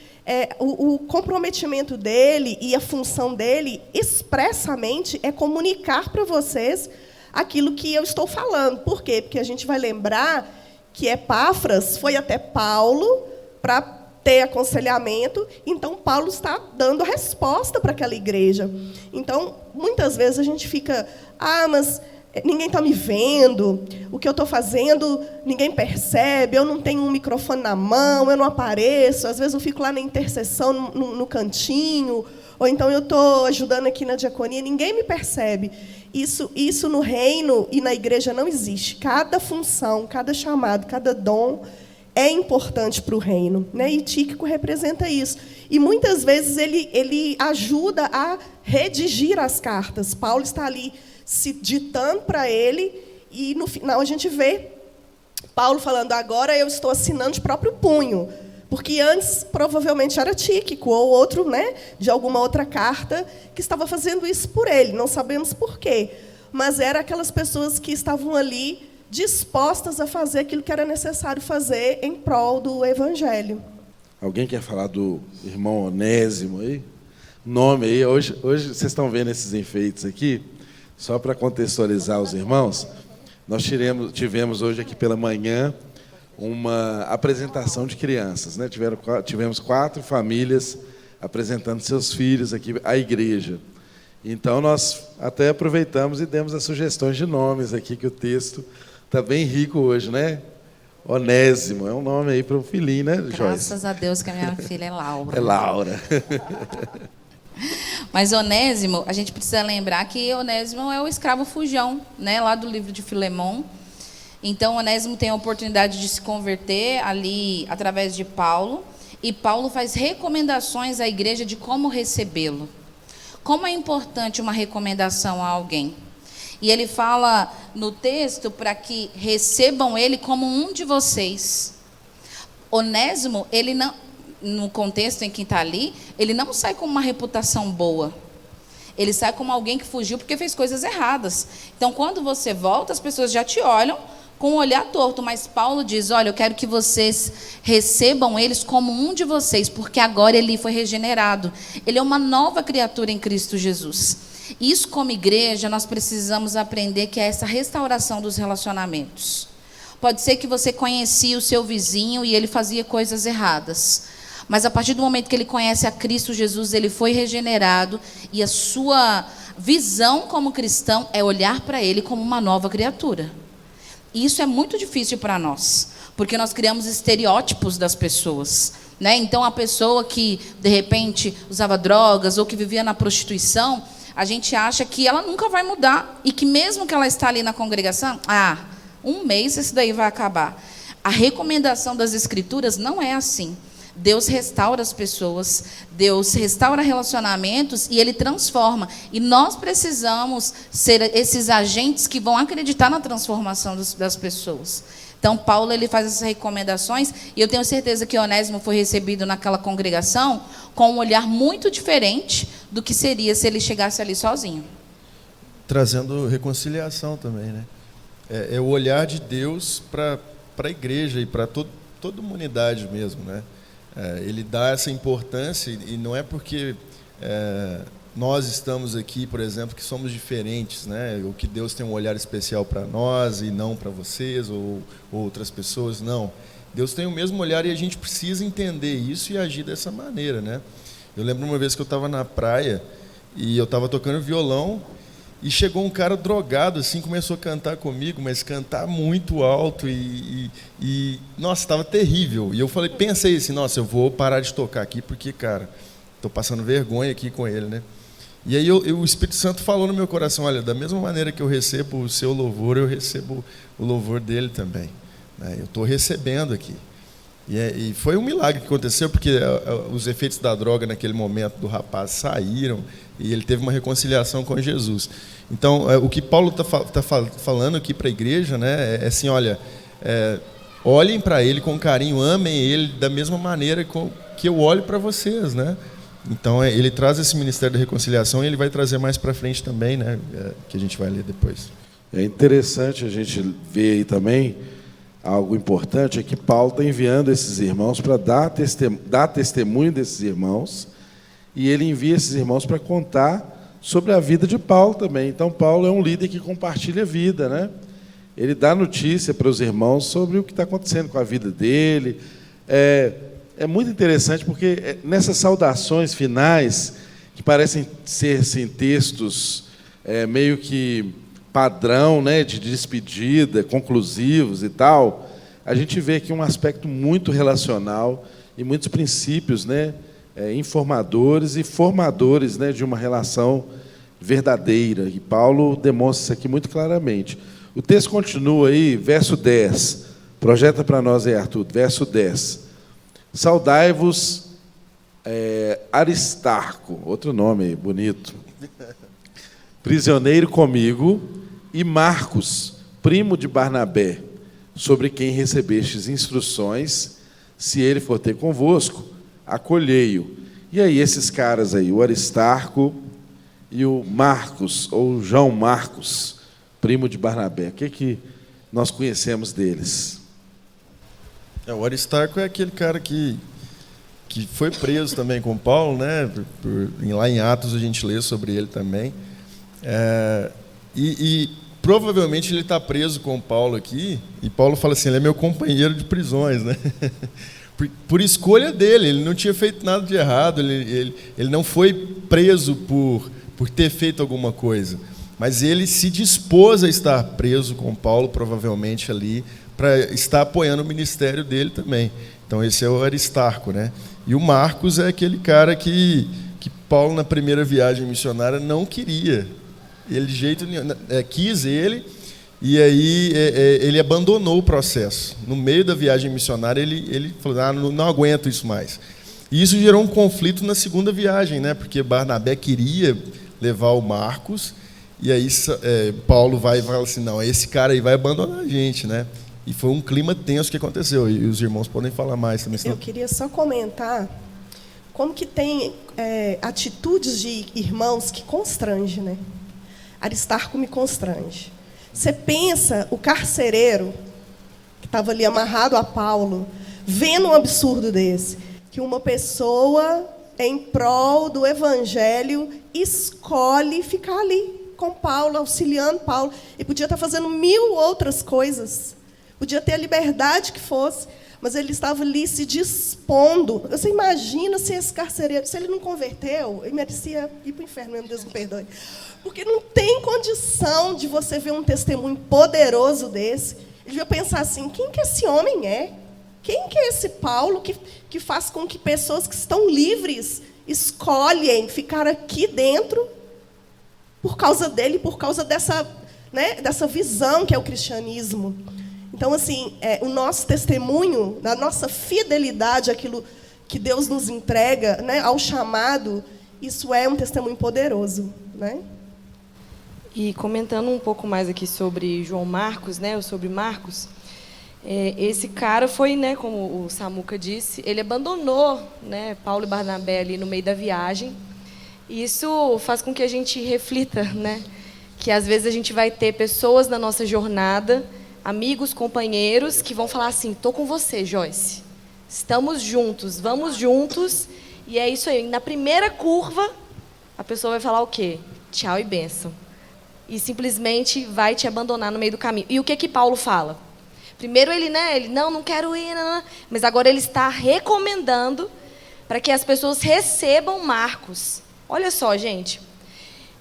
o comprometimento dele e a função dele, expressamente, é comunicar para vocês aquilo que eu estou falando. Por quê? Porque a gente vai lembrar que Epáfras foi até Paulo para ter aconselhamento, então Paulo está dando a resposta para aquela igreja. Então, muitas vezes a gente fica, mas ninguém está me vendo, o que eu estou fazendo ninguém percebe, eu não tenho um microfone na mão, eu não apareço, às vezes eu fico lá na intercessão, no cantinho, ou então eu estou ajudando aqui na diaconia, ninguém me percebe. Isso no reino e na igreja não existe. Cada função, cada chamado, cada dom é importante para o reino, né? E Tíquico representa isso. E muitas vezes ele ajuda a redigir as cartas. Paulo está ali se ditando para ele, e no final a gente vê Paulo falando, agora eu estou assinando de próprio punho, porque antes provavelmente era Tíquico ou outro, né, de alguma outra carta que estava fazendo isso por ele, não sabemos por quê, mas eram aquelas pessoas que estavam ali dispostas a fazer aquilo que era necessário fazer em prol do evangelho. Alguém quer falar do irmão Onésimo aí? Nome aí, hoje vocês estão vendo esses enfeites aqui, só para contextualizar os irmãos, nós tivemos hoje aqui pela manhã uma apresentação de crianças, né? Tivemos 4 famílias apresentando seus filhos aqui à igreja. Então, nós até aproveitamos e demos as sugestões de nomes aqui, que o texto está bem rico hoje, né? Onésimo, é um nome aí para o filhinho, né, Joyce? Graças a Deus que a minha filha é Laura. É Laura. Mas Onésimo, a gente precisa lembrar que Onésimo é o escravo fujão, né, lá do livro de Filemão. Então, Onésimo tem a oportunidade de se converter ali através de Paulo, e Paulo faz recomendações à igreja de como recebê-lo. Como é importante uma recomendação a alguém? E ele fala no texto para que recebam ele como um de vocês. Onésimo, ele não, no contexto em que está ali, ele não sai com uma reputação boa. Ele sai como alguém que fugiu porque fez coisas erradas. Então, quando você volta, as pessoas já te olham com um olhar torto. Mas Paulo diz, olha, eu quero que vocês recebam eles como um de vocês, porque agora ele foi regenerado. Ele é uma nova criatura em Cristo Jesus. Isso, como igreja, nós precisamos aprender, que é essa restauração dos relacionamentos. Pode ser que você conhecia o seu vizinho e ele fazia coisas erradas. Mas a partir do momento que ele conhece a Cristo Jesus, ele foi regenerado, e a sua visão como cristão é olhar para ele como uma nova criatura. E isso é muito difícil para nós, porque nós criamos estereótipos das pessoas, né? Então, a pessoa que, de repente, usava drogas ou que vivia na prostituição, a gente acha que ela nunca vai mudar, e que mesmo que ela está ali na congregação, um mês isso daí vai acabar. A recomendação das Escrituras não é assim. Deus restaura as pessoas, Deus restaura relacionamentos e Ele transforma. E nós precisamos ser esses agentes que vão acreditar na transformação das pessoas. Então, Paulo, ele faz essas recomendações, e eu tenho certeza que Onésimo foi recebido naquela congregação com um olhar muito diferente do que seria se ele chegasse ali sozinho. Trazendo reconciliação também, né? É o olhar de Deus para a igreja e para toda a humanidade mesmo, né? Ele dá essa importância, e não é porque nós estamos aqui, por exemplo, que somos diferentes, né? Ou que Deus tem um olhar especial para nós e não para vocês ou outras pessoas, não. Deus tem o mesmo olhar, e a gente precisa entender isso e agir dessa maneira, né? Eu lembro uma vez que eu estava na praia e eu estava tocando violão, e chegou um cara drogado, assim, começou a cantar comigo, mas cantar muito alto e nossa, estava terrível. E eu pensei assim, nossa, eu vou parar de tocar aqui, porque, cara, estou passando vergonha aqui com ele, né? E aí o Espírito Santo falou no meu coração, olha, da mesma maneira que eu recebo o seu louvor, eu recebo o louvor dele também, né? Eu estou recebendo aqui. E foi um milagre que aconteceu, porque os efeitos da droga naquele momento do rapaz saíram, e ele teve uma reconciliação com Jesus. Então, o que Paulo está falando aqui para a igreja, né, é assim, olha, olhem para ele com carinho, amem ele da mesma maneira que eu olho para vocês, né? Então, ele traz esse ministério da reconciliação, e ele vai trazer mais para frente também, né, que a gente vai ler depois. É interessante a gente ver aí também algo importante, é que Paulo está enviando esses irmãos para dar testemunho desses irmãos, e ele envia esses irmãos para contar sobre a vida de Paulo também. Então, Paulo é um líder que compartilha a vida, né? Ele dá notícia para os irmãos sobre o que está acontecendo com a vida dele. É muito interessante, porque nessas saudações finais, que parecem ser assim, textos meio que padrão, né, de despedida, conclusivos e tal, a gente vê aqui um aspecto muito relacional e muitos princípios, né, informadores e formadores, né, de uma relação verdadeira. E Paulo demonstra isso aqui muito claramente. O texto continua aí, verso 10. Projeta para nós aí, Arthur, verso 10. Saudai-vos, Aristarco, outro nome aí, bonito, prisioneiro comigo, e Marcos, primo de Barnabé, sobre quem recebestes instruções, se ele for ter convosco, acolhei-o. E aí esses caras aí, o Aristarco e o Marcos, ou João Marcos, primo de Barnabé, o que nós conhecemos deles? O Aristarco é aquele cara que foi preso também com Paulo, né? Lá em Atos a gente lê sobre ele também. provavelmente ele está preso com Paulo aqui, e Paulo fala assim, ele é meu companheiro de prisões, né? Por escolha dele, ele não tinha feito nada de errado, ele não foi preso por ter feito alguma coisa, mas ele se dispôs a estar preso com Paulo, provavelmente ali, para estar apoiando o ministério dele também. Então esse é o Aristarco, né? E o Marcos é aquele cara que Paulo, na primeira viagem missionária, não queria. Ele de jeito nenhum, quis ele, e aí ele abandonou o processo. No meio da viagem missionária, ele falou, não aguento isso mais. E isso gerou um conflito na segunda viagem, né? Porque Barnabé queria levar o Marcos, e aí Paulo vai e fala assim, não, esse cara aí vai abandonar a gente, né? E foi um clima tenso que aconteceu, e os irmãos podem falar mais também. Eu queria só comentar como que tem atitudes de irmãos que constrange, né? Aristarco me constrange. Você pensa, o carcereiro, que estava ali amarrado a Paulo, vendo um absurdo desse, que uma pessoa, em prol do evangelho, escolhe ficar ali com Paulo, auxiliando Paulo, e podia estar fazendo 1000 outras coisas, podia ter a liberdade que fosse, mas ele estava ali se dispondo. Você imagina se esse carcereiro, se ele não converteu, ele merecia ir para o inferno mesmo, Deus me perdoe. Porque não tem condição de você ver um testemunho poderoso desse. Ele ia pensar assim, quem que esse homem é? Quem que é esse Paulo que faz com que pessoas que estão livres escolhem ficar aqui dentro por causa dele, por causa dessa visão que é o cristianismo? Então, assim, o nosso testemunho, a nossa fidelidade àquilo que Deus nos entrega, né, ao chamado, isso é um testemunho poderoso, né? E comentando um pouco mais aqui sobre João Marcos, né, ou sobre Marcos, esse cara foi, né, como o Samuca disse, ele abandonou, né, Paulo e Barnabé ali no meio da viagem. E isso faz com que a gente reflita, né, que às vezes a gente vai ter pessoas na nossa jornada, amigos, companheiros, que vão falar assim, estou com você, Joyce, estamos juntos, vamos juntos, e é isso aí. Na primeira curva, a pessoa vai falar o quê? Tchau e bênção. E simplesmente vai te abandonar no meio do caminho. E o que Paulo fala? Primeiro ele não quero ir, não. Mas agora ele está recomendando para que as pessoas recebam Marcos. Olha só, gente,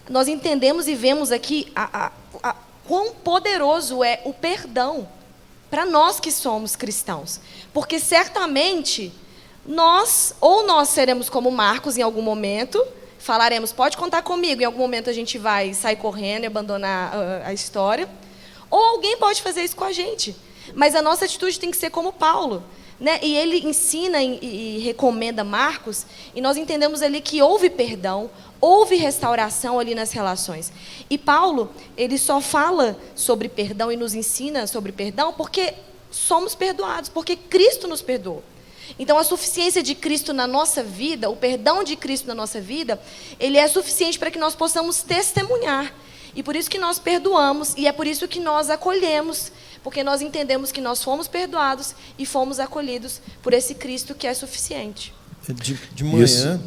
nós entendemos e vemos aqui quão poderoso é o perdão para nós que somos cristãos. Porque certamente nós seremos como Marcos em algum momento, falaremos, pode contar comigo, em algum momento a gente vai sair correndo e abandonar a história, ou alguém pode fazer isso com a gente. Mas a nossa atitude tem que ser como Paulo, né? E ele ensina e recomenda Marcos, e nós entendemos ali que houve perdão, houve restauração ali nas relações. E Paulo, ele só fala sobre perdão e nos ensina sobre perdão porque somos perdoados, porque Cristo nos perdoou. Então, a suficiência de Cristo na nossa vida, o perdão de Cristo na nossa vida, ele é suficiente para que nós possamos testemunhar. E por isso que nós perdoamos, e é por isso que nós acolhemos, porque nós entendemos que nós fomos perdoados e fomos acolhidos por esse Cristo que é suficiente. De manhã, Isso.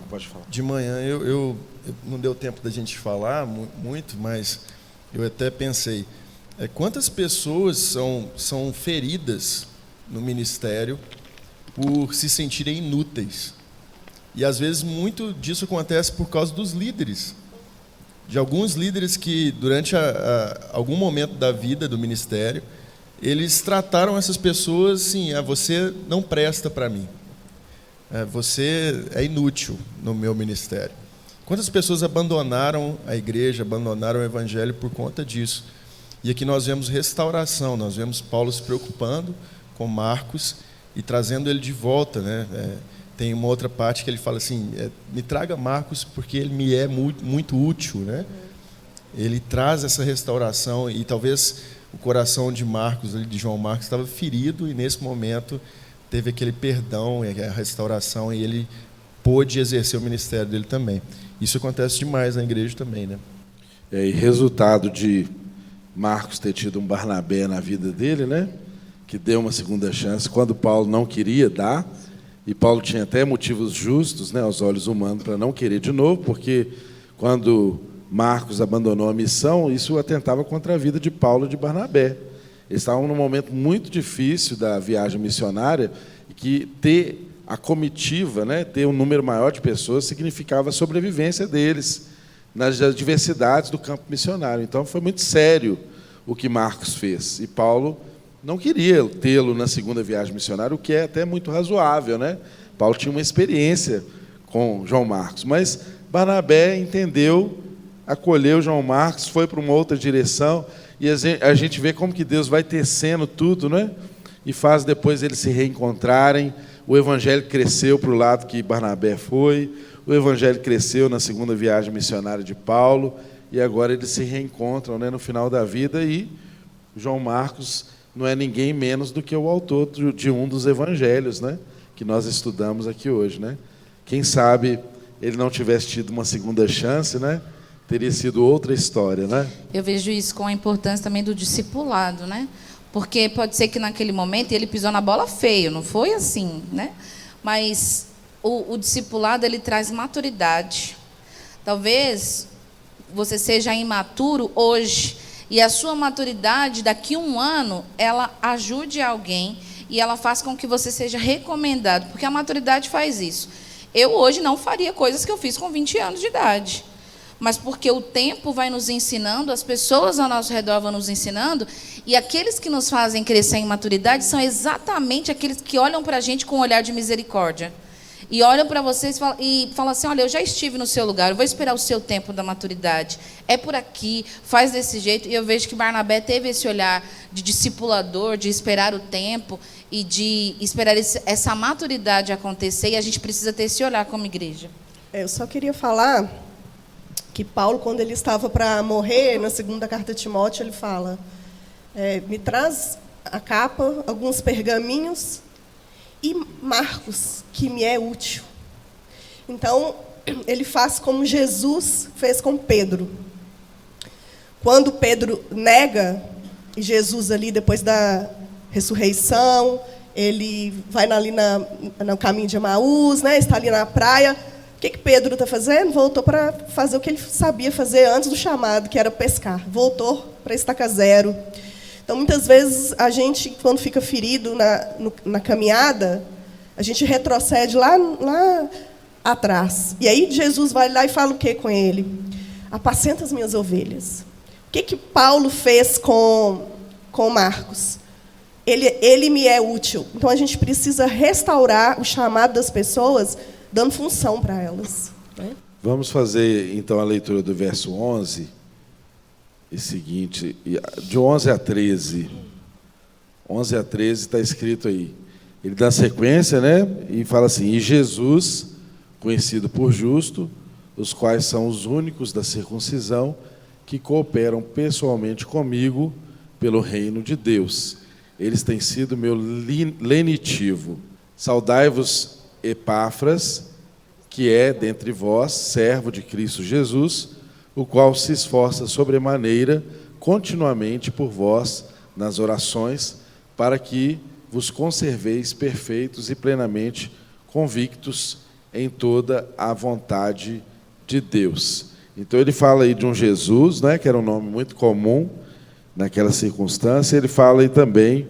Pode falar. De manhã eu não deu tempo da gente falar muito, mas eu até pensei, quantas pessoas são feridas no ministério por se sentirem inúteis. E às vezes muito disso acontece por causa dos líderes. De alguns líderes que durante algum momento da vida do ministério, eles trataram essas pessoas assim, você não presta para mim. Você é inútil no meu ministério. Quantas pessoas abandonaram a igreja, abandonaram o evangelho por conta disso? E aqui nós vemos restauração, nós vemos Paulo se preocupando com Marcos e trazendo ele de volta, né? Tem uma outra parte que ele fala assim, me traga Marcos porque ele me é muito, muito útil, né? Ele traz essa restauração e talvez o coração de Marcos, de João Marcos, estava ferido e nesse momento teve aquele perdão, a restauração e ele pôde exercer o ministério dele também. Isso acontece demais na igreja também, né? E resultado de Marcos ter tido um Barnabé na vida dele, né? Que deu uma segunda chance quando Paulo não queria dar, e Paulo tinha até motivos justos, né, aos olhos humanos, para não querer de novo, porque quando Marcos abandonou a missão, isso atentava contra a vida de Paulo e de Barnabé. Eles estavam num momento muito difícil da viagem missionária, e que ter a comitiva, né, ter um número maior de pessoas, significava a sobrevivência deles nas adversidades do campo missionário. Então, foi muito sério o que Marcos fez. E Paulo não queria tê-lo na segunda viagem missionária, o que é até muito razoável, né? Paulo tinha uma experiência com João Marcos, mas Barnabé entendeu, acolheu João Marcos, foi para uma outra direção, e a gente vê como que Deus vai tecendo tudo, né? E faz depois eles se reencontrarem. O evangelho cresceu para o lado que Barnabé foi, o evangelho cresceu na segunda viagem missionária de Paulo, e agora eles se reencontram, né, no final da vida, e João Marcos não é ninguém menos do que o autor de um dos evangelhos, né, que nós estudamos aqui hoje, né? Quem sabe ele não tivesse tido uma segunda chance, né? Teria sido outra história, né? Eu vejo isso com a importância também do discipulado, né? Porque pode ser que naquele momento ele pisou na bola feio, não foi assim, né? Mas o discipulado, ele traz maturidade. Talvez você seja imaturo hoje, e a sua maturidade, daqui a um ano, ela ajude alguém e ela faz com que você seja recomendado, porque a maturidade faz isso. Eu hoje não faria coisas que eu fiz com 20 anos de idade, mas porque o tempo vai nos ensinando, as pessoas ao nosso redor vão nos ensinando, e aqueles que nos fazem crescer em maturidade são exatamente aqueles que olham para a gente com um olhar de misericórdia. E olham para vocês e falam assim, olha, eu já estive no seu lugar, eu vou esperar o seu tempo da maturidade. É por aqui, faz desse jeito. E eu vejo que Barnabé teve esse olhar de discipulador, de esperar o tempo e de esperar essa maturidade acontecer. E a gente precisa ter esse olhar como igreja. Eu só queria falar que Paulo, quando ele estava para morrer, na segunda carta de Timóteo, ele fala, me traz a capa, alguns pergaminhos e Marcos, que me é útil. Então, ele faz como Jesus fez com Pedro. Quando Pedro nega, e Jesus ali, depois da ressurreição, ele vai ali no caminho de Emaús, né, está ali na praia. O que Pedro está fazendo? Voltou para fazer o que ele sabia fazer antes do chamado, que era pescar. Voltou para estaca zero. Então, muitas vezes, a gente, quando fica ferido na caminhada, a gente retrocede lá atrás. E aí, Jesus vai lá e fala o que com ele? Apacenta as minhas ovelhas. O que Paulo fez com Marcos? Ele me é útil. Então, a gente precisa restaurar o chamado das pessoas, dando função para elas. Né? Vamos fazer, então, a leitura do verso 11... e seguinte, de 11 a 13. 11 a 13 está escrito aí. Ele dá sequência, né? E fala assim, e Jesus, conhecido por justo, os quais são os únicos da circuncisão, que cooperam pessoalmente comigo pelo reino de Deus. Eles têm sido meu lenitivo. Saudai-vos, Epáfras, que é, dentre vós, servo de Cristo Jesus, o qual se esforça sobremaneira continuamente por vós nas orações, para que vos conserveis perfeitos e plenamente convictos em toda a vontade de Deus. Então ele fala aí de um Jesus, né, que era um nome muito comum naquela circunstância. Ele fala aí também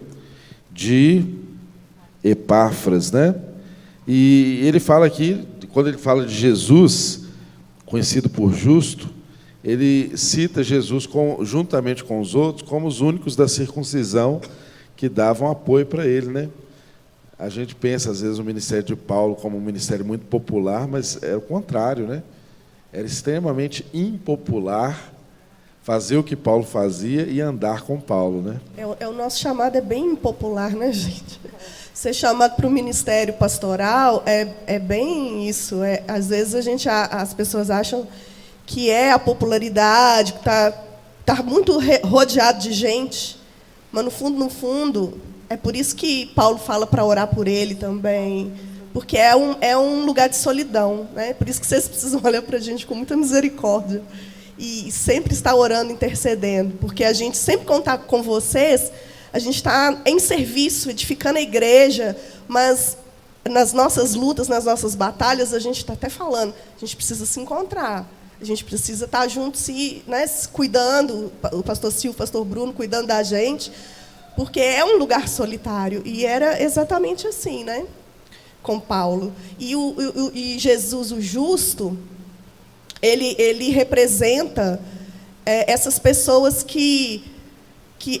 de Epáfras, né? E ele fala aqui, quando ele fala de Jesus, conhecido por justo, ele cita Jesus juntamente com os outros como os únicos da circuncisão que davam apoio para ele, né? A gente pensa, às vezes, o ministério de Paulo como um ministério muito popular, mas é o contrário, né? Era extremamente impopular fazer o que Paulo fazia e andar com Paulo, né? O nosso chamado é bem impopular, né, gente? Ser chamado para o ministério pastoral é bem isso. Às vezes as pessoas acham que é a popularidade, que está muito rodeado de gente, mas no fundo, é por isso que Paulo fala para orar por ele também, porque é um lugar de solidão, né? Por isso que vocês precisam olhar para a gente com muita misericórdia e sempre estar orando, intercedendo, porque a gente sempre contar com vocês, a gente está em serviço, edificando a igreja, mas nas nossas lutas, nas nossas batalhas, a gente está até falando, a gente precisa se encontrar. A A gente precisa estar junto, né, se cuidando, o pastor Silvio, o pastor Bruno, cuidando da gente, porque é um lugar solitário. E era exatamente assim, né, com Paulo. E Jesus, o justo, ele representa essas pessoas que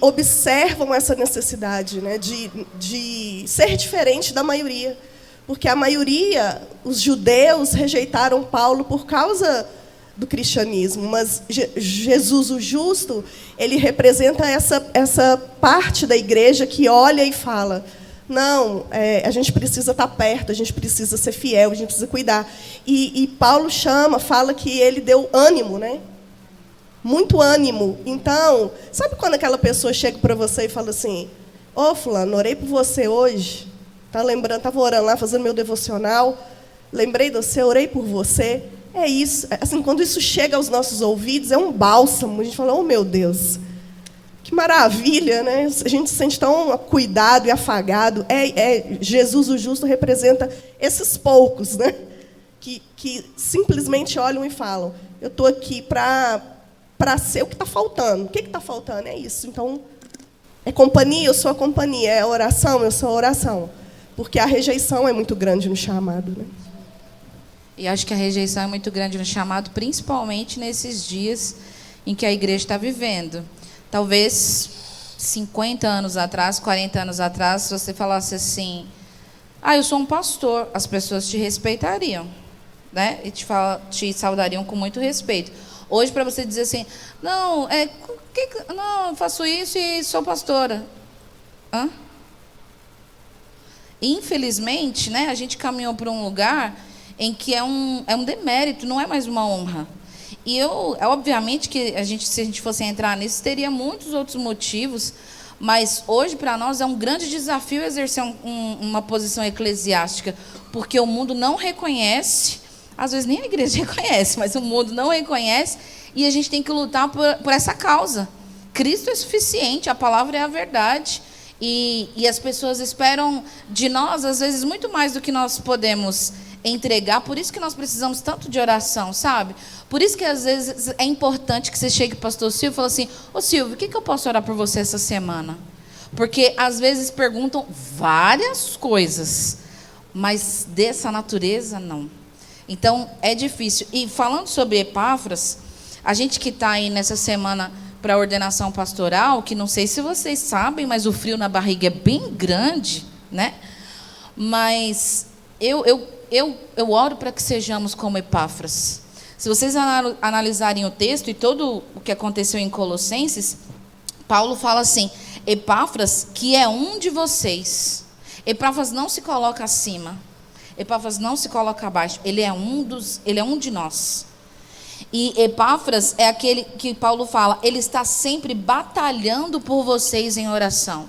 observam essa necessidade, né, de ser diferente da maioria. Porque a maioria, os judeus, rejeitaram Paulo por causa do cristianismo, mas Jesus, o justo, ele representa essa parte da igreja que olha e fala, não, a gente precisa estar perto, a gente precisa ser fiel, a gente precisa cuidar. E Paulo fala que ele deu ânimo, né? Muito ânimo. Então, sabe quando aquela pessoa chega para você e fala assim, ô fulano, orei por você hoje, estava orando lá, fazendo meu devocional, lembrei de você, orei por você. É isso. Assim, quando isso chega aos nossos ouvidos, é um bálsamo. A gente fala, oh, meu Deus, que maravilha, né? A gente se sente tão cuidado e afagado. Jesus, o justo, representa esses poucos, né? Que simplesmente olham e falam, eu estou aqui para ser o que está faltando. O que está faltando? É isso. Então, é companhia, eu sou a companhia. É oração, eu sou a oração. Porque a rejeição é muito grande no chamado, né? E acho que a rejeição é muito grande no chamado, principalmente nesses dias em que a igreja está vivendo. Talvez 50 anos atrás, 40 anos atrás, se você falasse assim, eu sou um pastor, as pessoas te respeitariam, né? E te saudariam com muito respeito. Hoje, para você dizer assim, não, eu faço isso e sou pastora. Hã? Infelizmente, né, a gente caminhou para um lugar em que é um demérito, não é mais uma honra. E obviamente que se a gente fosse entrar nisso, teria muitos outros motivos, mas hoje para nós é um grande desafio exercer uma posição eclesiástica, porque o mundo não reconhece, às vezes nem a igreja reconhece, mas o mundo não reconhece, e a gente tem que lutar por essa causa. Cristo é suficiente, a palavra é a verdade, e as pessoas esperam de nós, às vezes, muito mais do que nós podemos entregar. Por isso que nós precisamos tanto de oração, sabe? Por isso que às vezes é importante que você chegue para o pastor Silvio e fale assim, ô Silvio, o que eu posso orar por você essa semana? Porque às vezes perguntam várias coisas, mas dessa natureza não. Então é difícil. E falando sobre Epáfras, a gente que está aí nessa semana para a ordenação pastoral, que não sei se vocês sabem, mas o frio na barriga é bem grande, né? Mas eu oro para que sejamos como Epáfras. Se vocês analisarem o texto e todo o que aconteceu em Colossenses, Paulo fala assim, Epáfras, que é um de vocês. Epáfras não se coloca acima. Epáfras não se coloca abaixo. Ele é um de nós. E Epáfras é aquele que Paulo fala, ele está sempre batalhando por vocês em oração.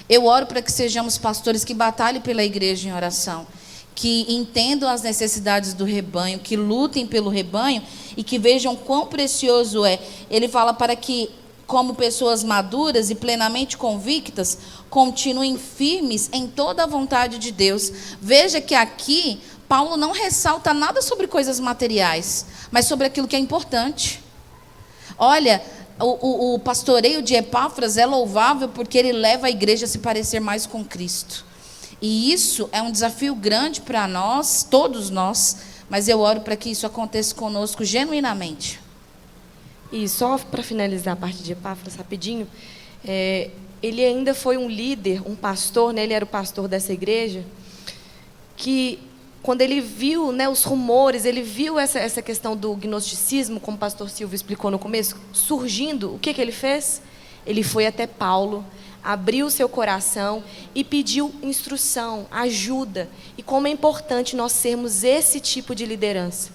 Eu oro para que sejamos pastores que batalhem pela igreja em oração, que entendam as necessidades do rebanho, que lutem pelo rebanho e que vejam quão precioso é. Ele fala para que, como pessoas maduras e plenamente convictas, continuem firmes em toda a vontade de Deus. Veja que aqui Paulo não ressalta nada sobre coisas materiais, mas sobre aquilo que é importante. Olha, o pastoreio de Epáfras é louvável porque ele leva a igreja a se parecer mais com Cristo. E isso é um desafio grande para nós, todos nós, mas eu oro para que isso aconteça conosco genuinamente. E só para finalizar a parte de Epáfras, rapidinho, ele ainda foi um líder, um pastor, né, ele era o pastor dessa igreja, que quando ele viu, né, os rumores, ele viu essa questão do gnosticismo, como o pastor Silvio explicou no começo, surgindo, o que ele fez? Ele foi até Paulo, abriu seu coração e pediu instrução, ajuda. E como é importante nós sermos esse tipo de liderança.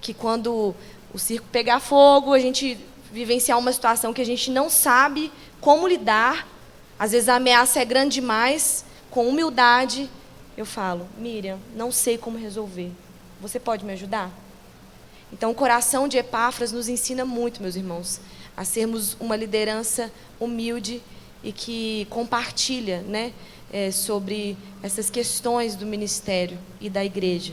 Que quando o circo pegar fogo, a gente vivenciar uma situação que a gente não sabe como lidar, às vezes a ameaça é grande demais, com humildade, eu falo, Miriam, não sei como resolver. Você pode me ajudar? Então, o coração de Epáfras nos ensina muito, meus irmãos, a sermos uma liderança humilde e que compartilha, né, sobre essas questões do ministério e da igreja.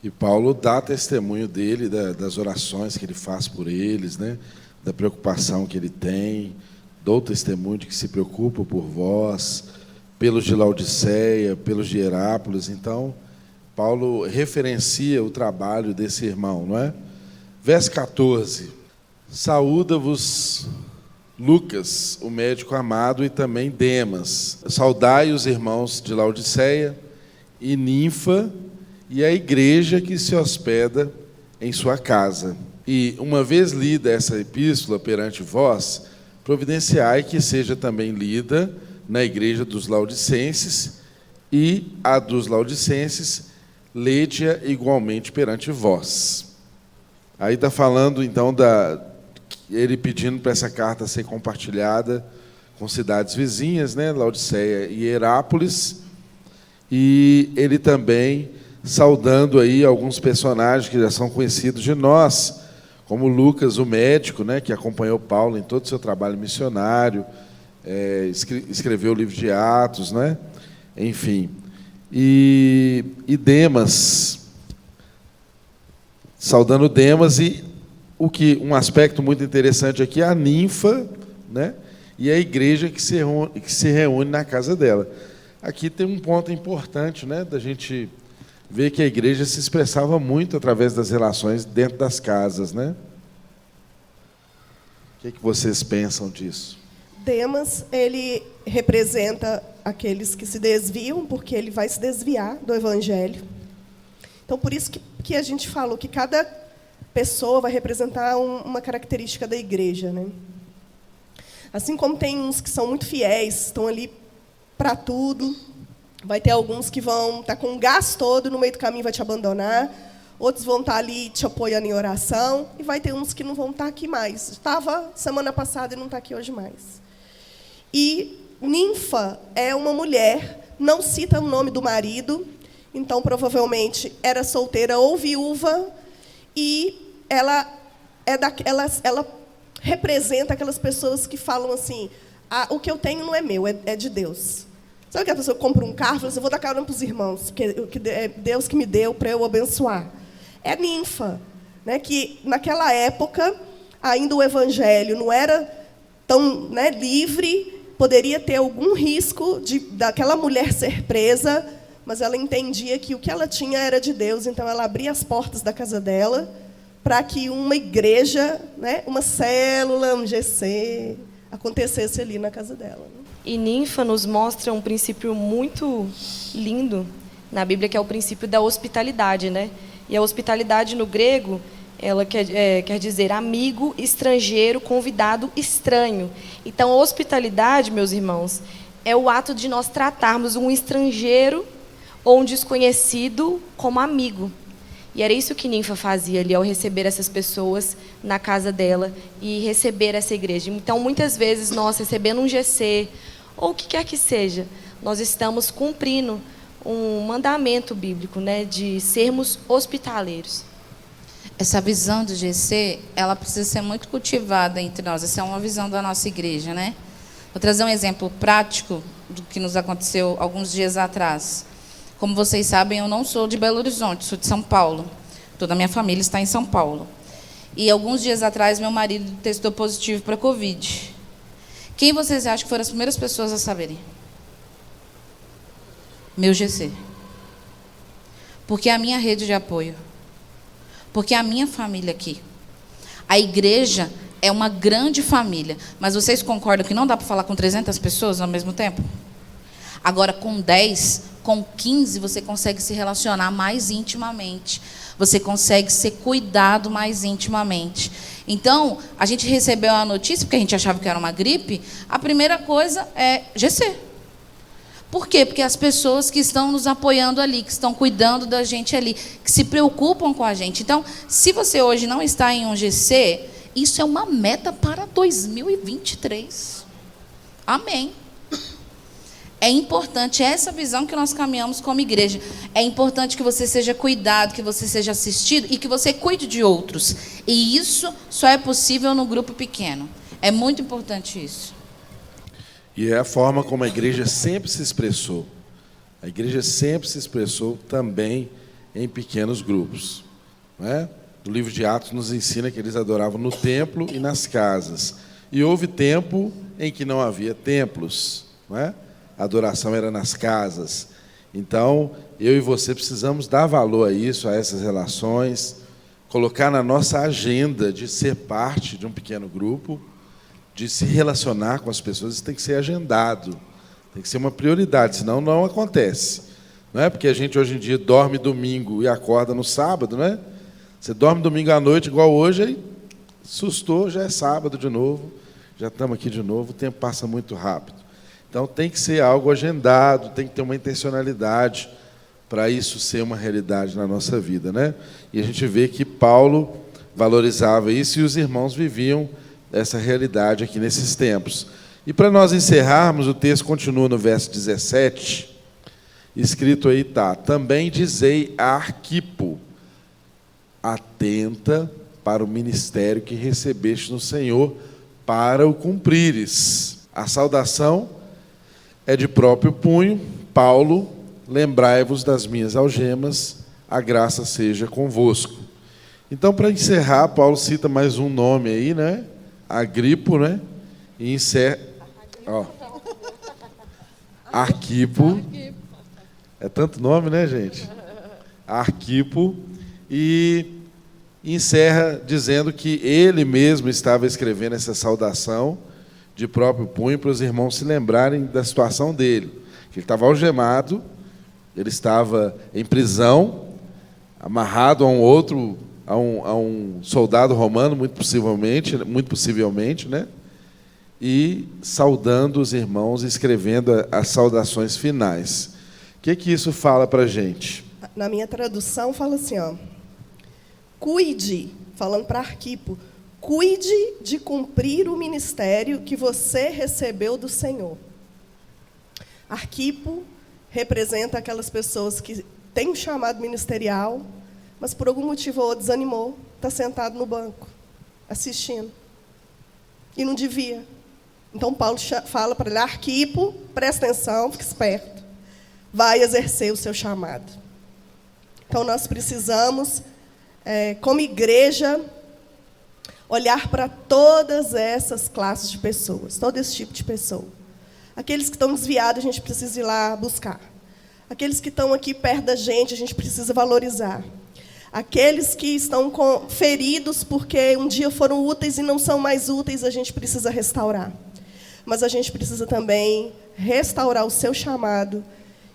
E Paulo dá testemunho dele, das orações que ele faz por eles, né? Da preocupação que ele tem. Dou testemunho de que se preocupa por vós, pelos de Laodiceia, pelos de Herápolis. Então, Paulo referencia o trabalho desse irmão, não é? Verso 14. Saúda-vos Lucas, o médico amado, e também Demas. Saudai os irmãos de Laodiceia e Ninfa e a igreja que se hospeda em sua casa. E, uma vez lida essa epístola perante vós, providenciai que seja também lida na igreja dos Laodicenses, e a dos Laodicenses lede-a igualmente perante vós. Aí está falando, então, ele pedindo para essa carta ser compartilhada com cidades vizinhas, né, Laodiceia e Herápolis, e ele também saudando aí alguns personagens que já são conhecidos de nós, como Lucas, o médico, né, que acompanhou Paulo em todo o seu trabalho missionário, escreveu o livro de Atos, né, enfim, e Demas, saudando Demas, e um aspecto muito interessante aqui é a ninfa, né, e a igreja que se reúne na casa dela. Aqui tem um ponto importante, né, da gente ver que a igreja se expressava muito através das relações dentro das casas, né? O que vocês pensam disso? Demas, ele representa aqueles que se desviam, porque ele vai se desviar do evangelho. Então, por isso que a gente falou que cada pessoa vai representar uma característica da igreja, né? Assim como tem uns que são muito fiéis, estão ali para tudo, vai ter alguns que vão estar com o gás todo, no meio do caminho vai te abandonar, outros vão estar ali te apoiando em oração, e vai ter uns que não vão estar aqui mais. Estava semana passada e não está aqui hoje mais. E ninfa é uma mulher, não cita o nome do marido, então provavelmente era solteira ou viúva, e ela representa aquelas pessoas que falam assim: o que eu tenho não é meu, é de Deus. Sabe que a pessoa compra um carro e fala assim: eu vou dar carona para os irmãos, que é Deus que me deu para eu abençoar. É ninfa, né, que naquela época ainda o evangelho não era tão, né, livre, poderia ter algum risco daquela mulher ser presa, mas ela entendia que o que ela tinha era de Deus, então ela abria as portas da casa dela para que uma igreja, né, uma célula, um GC, acontecesse ali na casa dela. E ninfa nos mostra um princípio muito lindo na Bíblia, que é o princípio da hospitalidade, né? E a hospitalidade no grego, ela quer dizer amigo, estrangeiro, convidado, estranho. Então, a hospitalidade, meus irmãos, é o ato de nós tratarmos um estrangeiro ou um desconhecido como amigo. E era isso que ninfa fazia ali, ao receber essas pessoas na casa dela e receber essa igreja. Então, muitas vezes, nós recebendo um GC, ou o que quer que seja, nós estamos cumprindo um mandamento bíblico, né, de sermos hospitaleiros. Essa visão do GC, ela precisa ser muito cultivada entre nós. Essa é uma visão da nossa igreja, né? Vou trazer um exemplo prático do que nos aconteceu alguns dias atrás. Como vocês sabem, eu não sou de Belo Horizonte, sou de São Paulo. Toda a minha família está em São Paulo. E alguns dias atrás, meu marido testou positivo para Covid. Quem vocês acham que foram as primeiras pessoas a saberem? Meu GC. Porque é a minha rede de apoio. Porque é a minha família aqui. A igreja é uma grande família. Mas vocês concordam que não dá para falar com 300 pessoas ao mesmo tempo? Agora, com 10, com 15, você consegue se relacionar mais intimamente. Você consegue ser cuidado mais intimamente. Então, a gente recebeu a notícia, porque a gente achava que era uma gripe, a primeira coisa é GC. Por quê? Porque as pessoas que estão nos apoiando ali, que estão cuidando da gente ali, que se preocupam com a gente. Então, se você hoje não está em um GC, isso é uma meta para 2023. Amém. É importante essa visão que nós caminhamos como igreja. É importante que você seja cuidado, que você seja assistido e que você cuide de outros. E isso só é possível no grupo pequeno. É muito importante isso. E é a forma como a igreja sempre se expressou. A igreja sempre se expressou também em pequenos grupos. Não é? O livro de Atos nos ensina que eles adoravam no templo e nas casas. E houve tempo em que não havia templos. Não é? A adoração era nas casas. Então, eu e você precisamos dar valor a isso, a essas relações, colocar na nossa agenda de ser parte de um pequeno grupo, de se relacionar com as pessoas. Isso tem que ser agendado, tem que ser uma prioridade, senão não acontece. Não é porque a gente hoje em dia dorme domingo e acorda no sábado, não é? Você dorme domingo à noite igual hoje, aí assustou, já é sábado de novo, já estamos aqui de novo, o tempo passa muito rápido. Então tem que ser algo agendado, tem que ter uma intencionalidade para isso ser uma realidade na nossa vida, né? E a gente vê que Paulo valorizava isso e os irmãos viviam essa realidade aqui nesses tempos. E para nós encerrarmos, o texto continua no verso 17, escrito aí está: também dizei a Arquipo, atenta para o ministério que recebeste no Senhor, para o cumprires. A saudação é de próprio punho. Paulo: lembrai-vos das minhas algemas, a graça seja convosco. Então, para encerrar, Paulo cita mais um nome aí, né? Agripo, né? E encerra. Ó. Arquipo. É tanto nome, né, gente? Arquipo. E encerra dizendo que ele mesmo estava escrevendo essa saudação de próprio punho para os irmãos se lembrarem da situação dele. Ele estava algemado, ele estava em prisão, amarrado a um soldado romano, muito possivelmente, né? E saudando os irmãos, escrevendo as saudações finais. O que isso fala para a gente? Na minha tradução fala assim, ó: cuide, falando para Arquipo, cuide de cumprir o ministério que você recebeu do Senhor. Arquipo representa aquelas pessoas que têm um chamado ministerial, mas por algum motivo ou outro desanimou, está sentado no banco, assistindo. E não devia. Então Paulo fala para ele: Arquipo, presta atenção, fique esperto, vai exercer o seu chamado. Então nós precisamos, como igreja, olhar para todas essas classes de pessoas, todo esse tipo de pessoa. Aqueles que estão desviados, a gente precisa ir lá buscar. Aqueles que estão aqui perto da gente, a gente precisa valorizar. Aqueles que estão feridos porque um dia foram úteis e não são mais úteis, a gente precisa restaurar. Mas a gente precisa também restaurar o seu chamado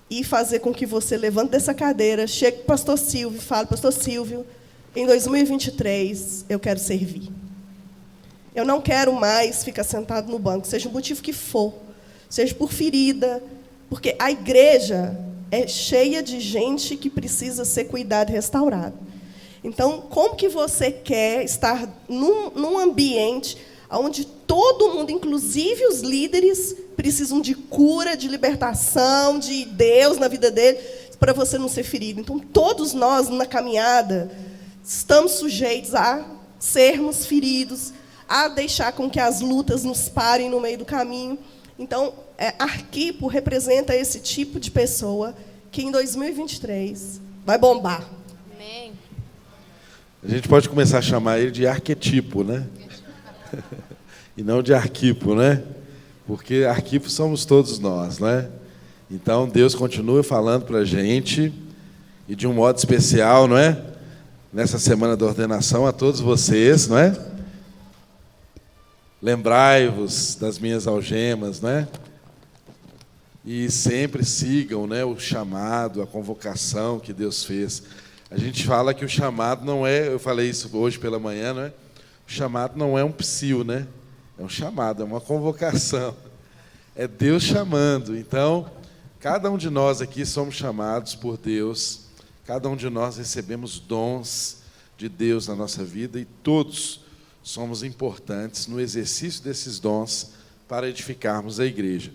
e fazer com que você levante dessa cadeira, chegue para o pastor Silvio e fale: pastor Silvio, em 2023 eu quero servir. Eu não quero mais ficar sentado no banco, seja o motivo que for, seja por ferida, porque a igreja é cheia de gente que precisa ser cuidada e restaurada. Então, como que você quer estar num ambiente onde todo mundo, inclusive os líderes, precisam de cura, de libertação, de Deus na vida dele, para você não ser ferido? Então, todos nós, na caminhada, estamos sujeitos a sermos feridos, a deixar com que as lutas nos parem no meio do caminho. Então, Arquipo representa esse tipo de pessoa que em 2023 vai bombar. Amém. A gente pode começar a chamar ele de arquetipo, né? E não de Arquipo, né? Porque Arquipo somos todos nós, né? Então, Deus continua falando para a gente, e de um modo especial, não é? Nessa semana da ordenação, a todos vocês, não é? Lembrai-vos das minhas algemas, né? E sempre sigam, né, o chamado, a convocação que Deus fez. A gente fala que o chamado não é, eu falei isso hoje pela manhã, não é? O chamado não é um psil, né? É um chamado, é uma convocação. É Deus chamando. Então, cada um de nós aqui somos chamados por Deus. Cada um de nós recebemos dons de Deus na nossa vida e todos somos importantes no exercício desses dons para edificarmos a igreja.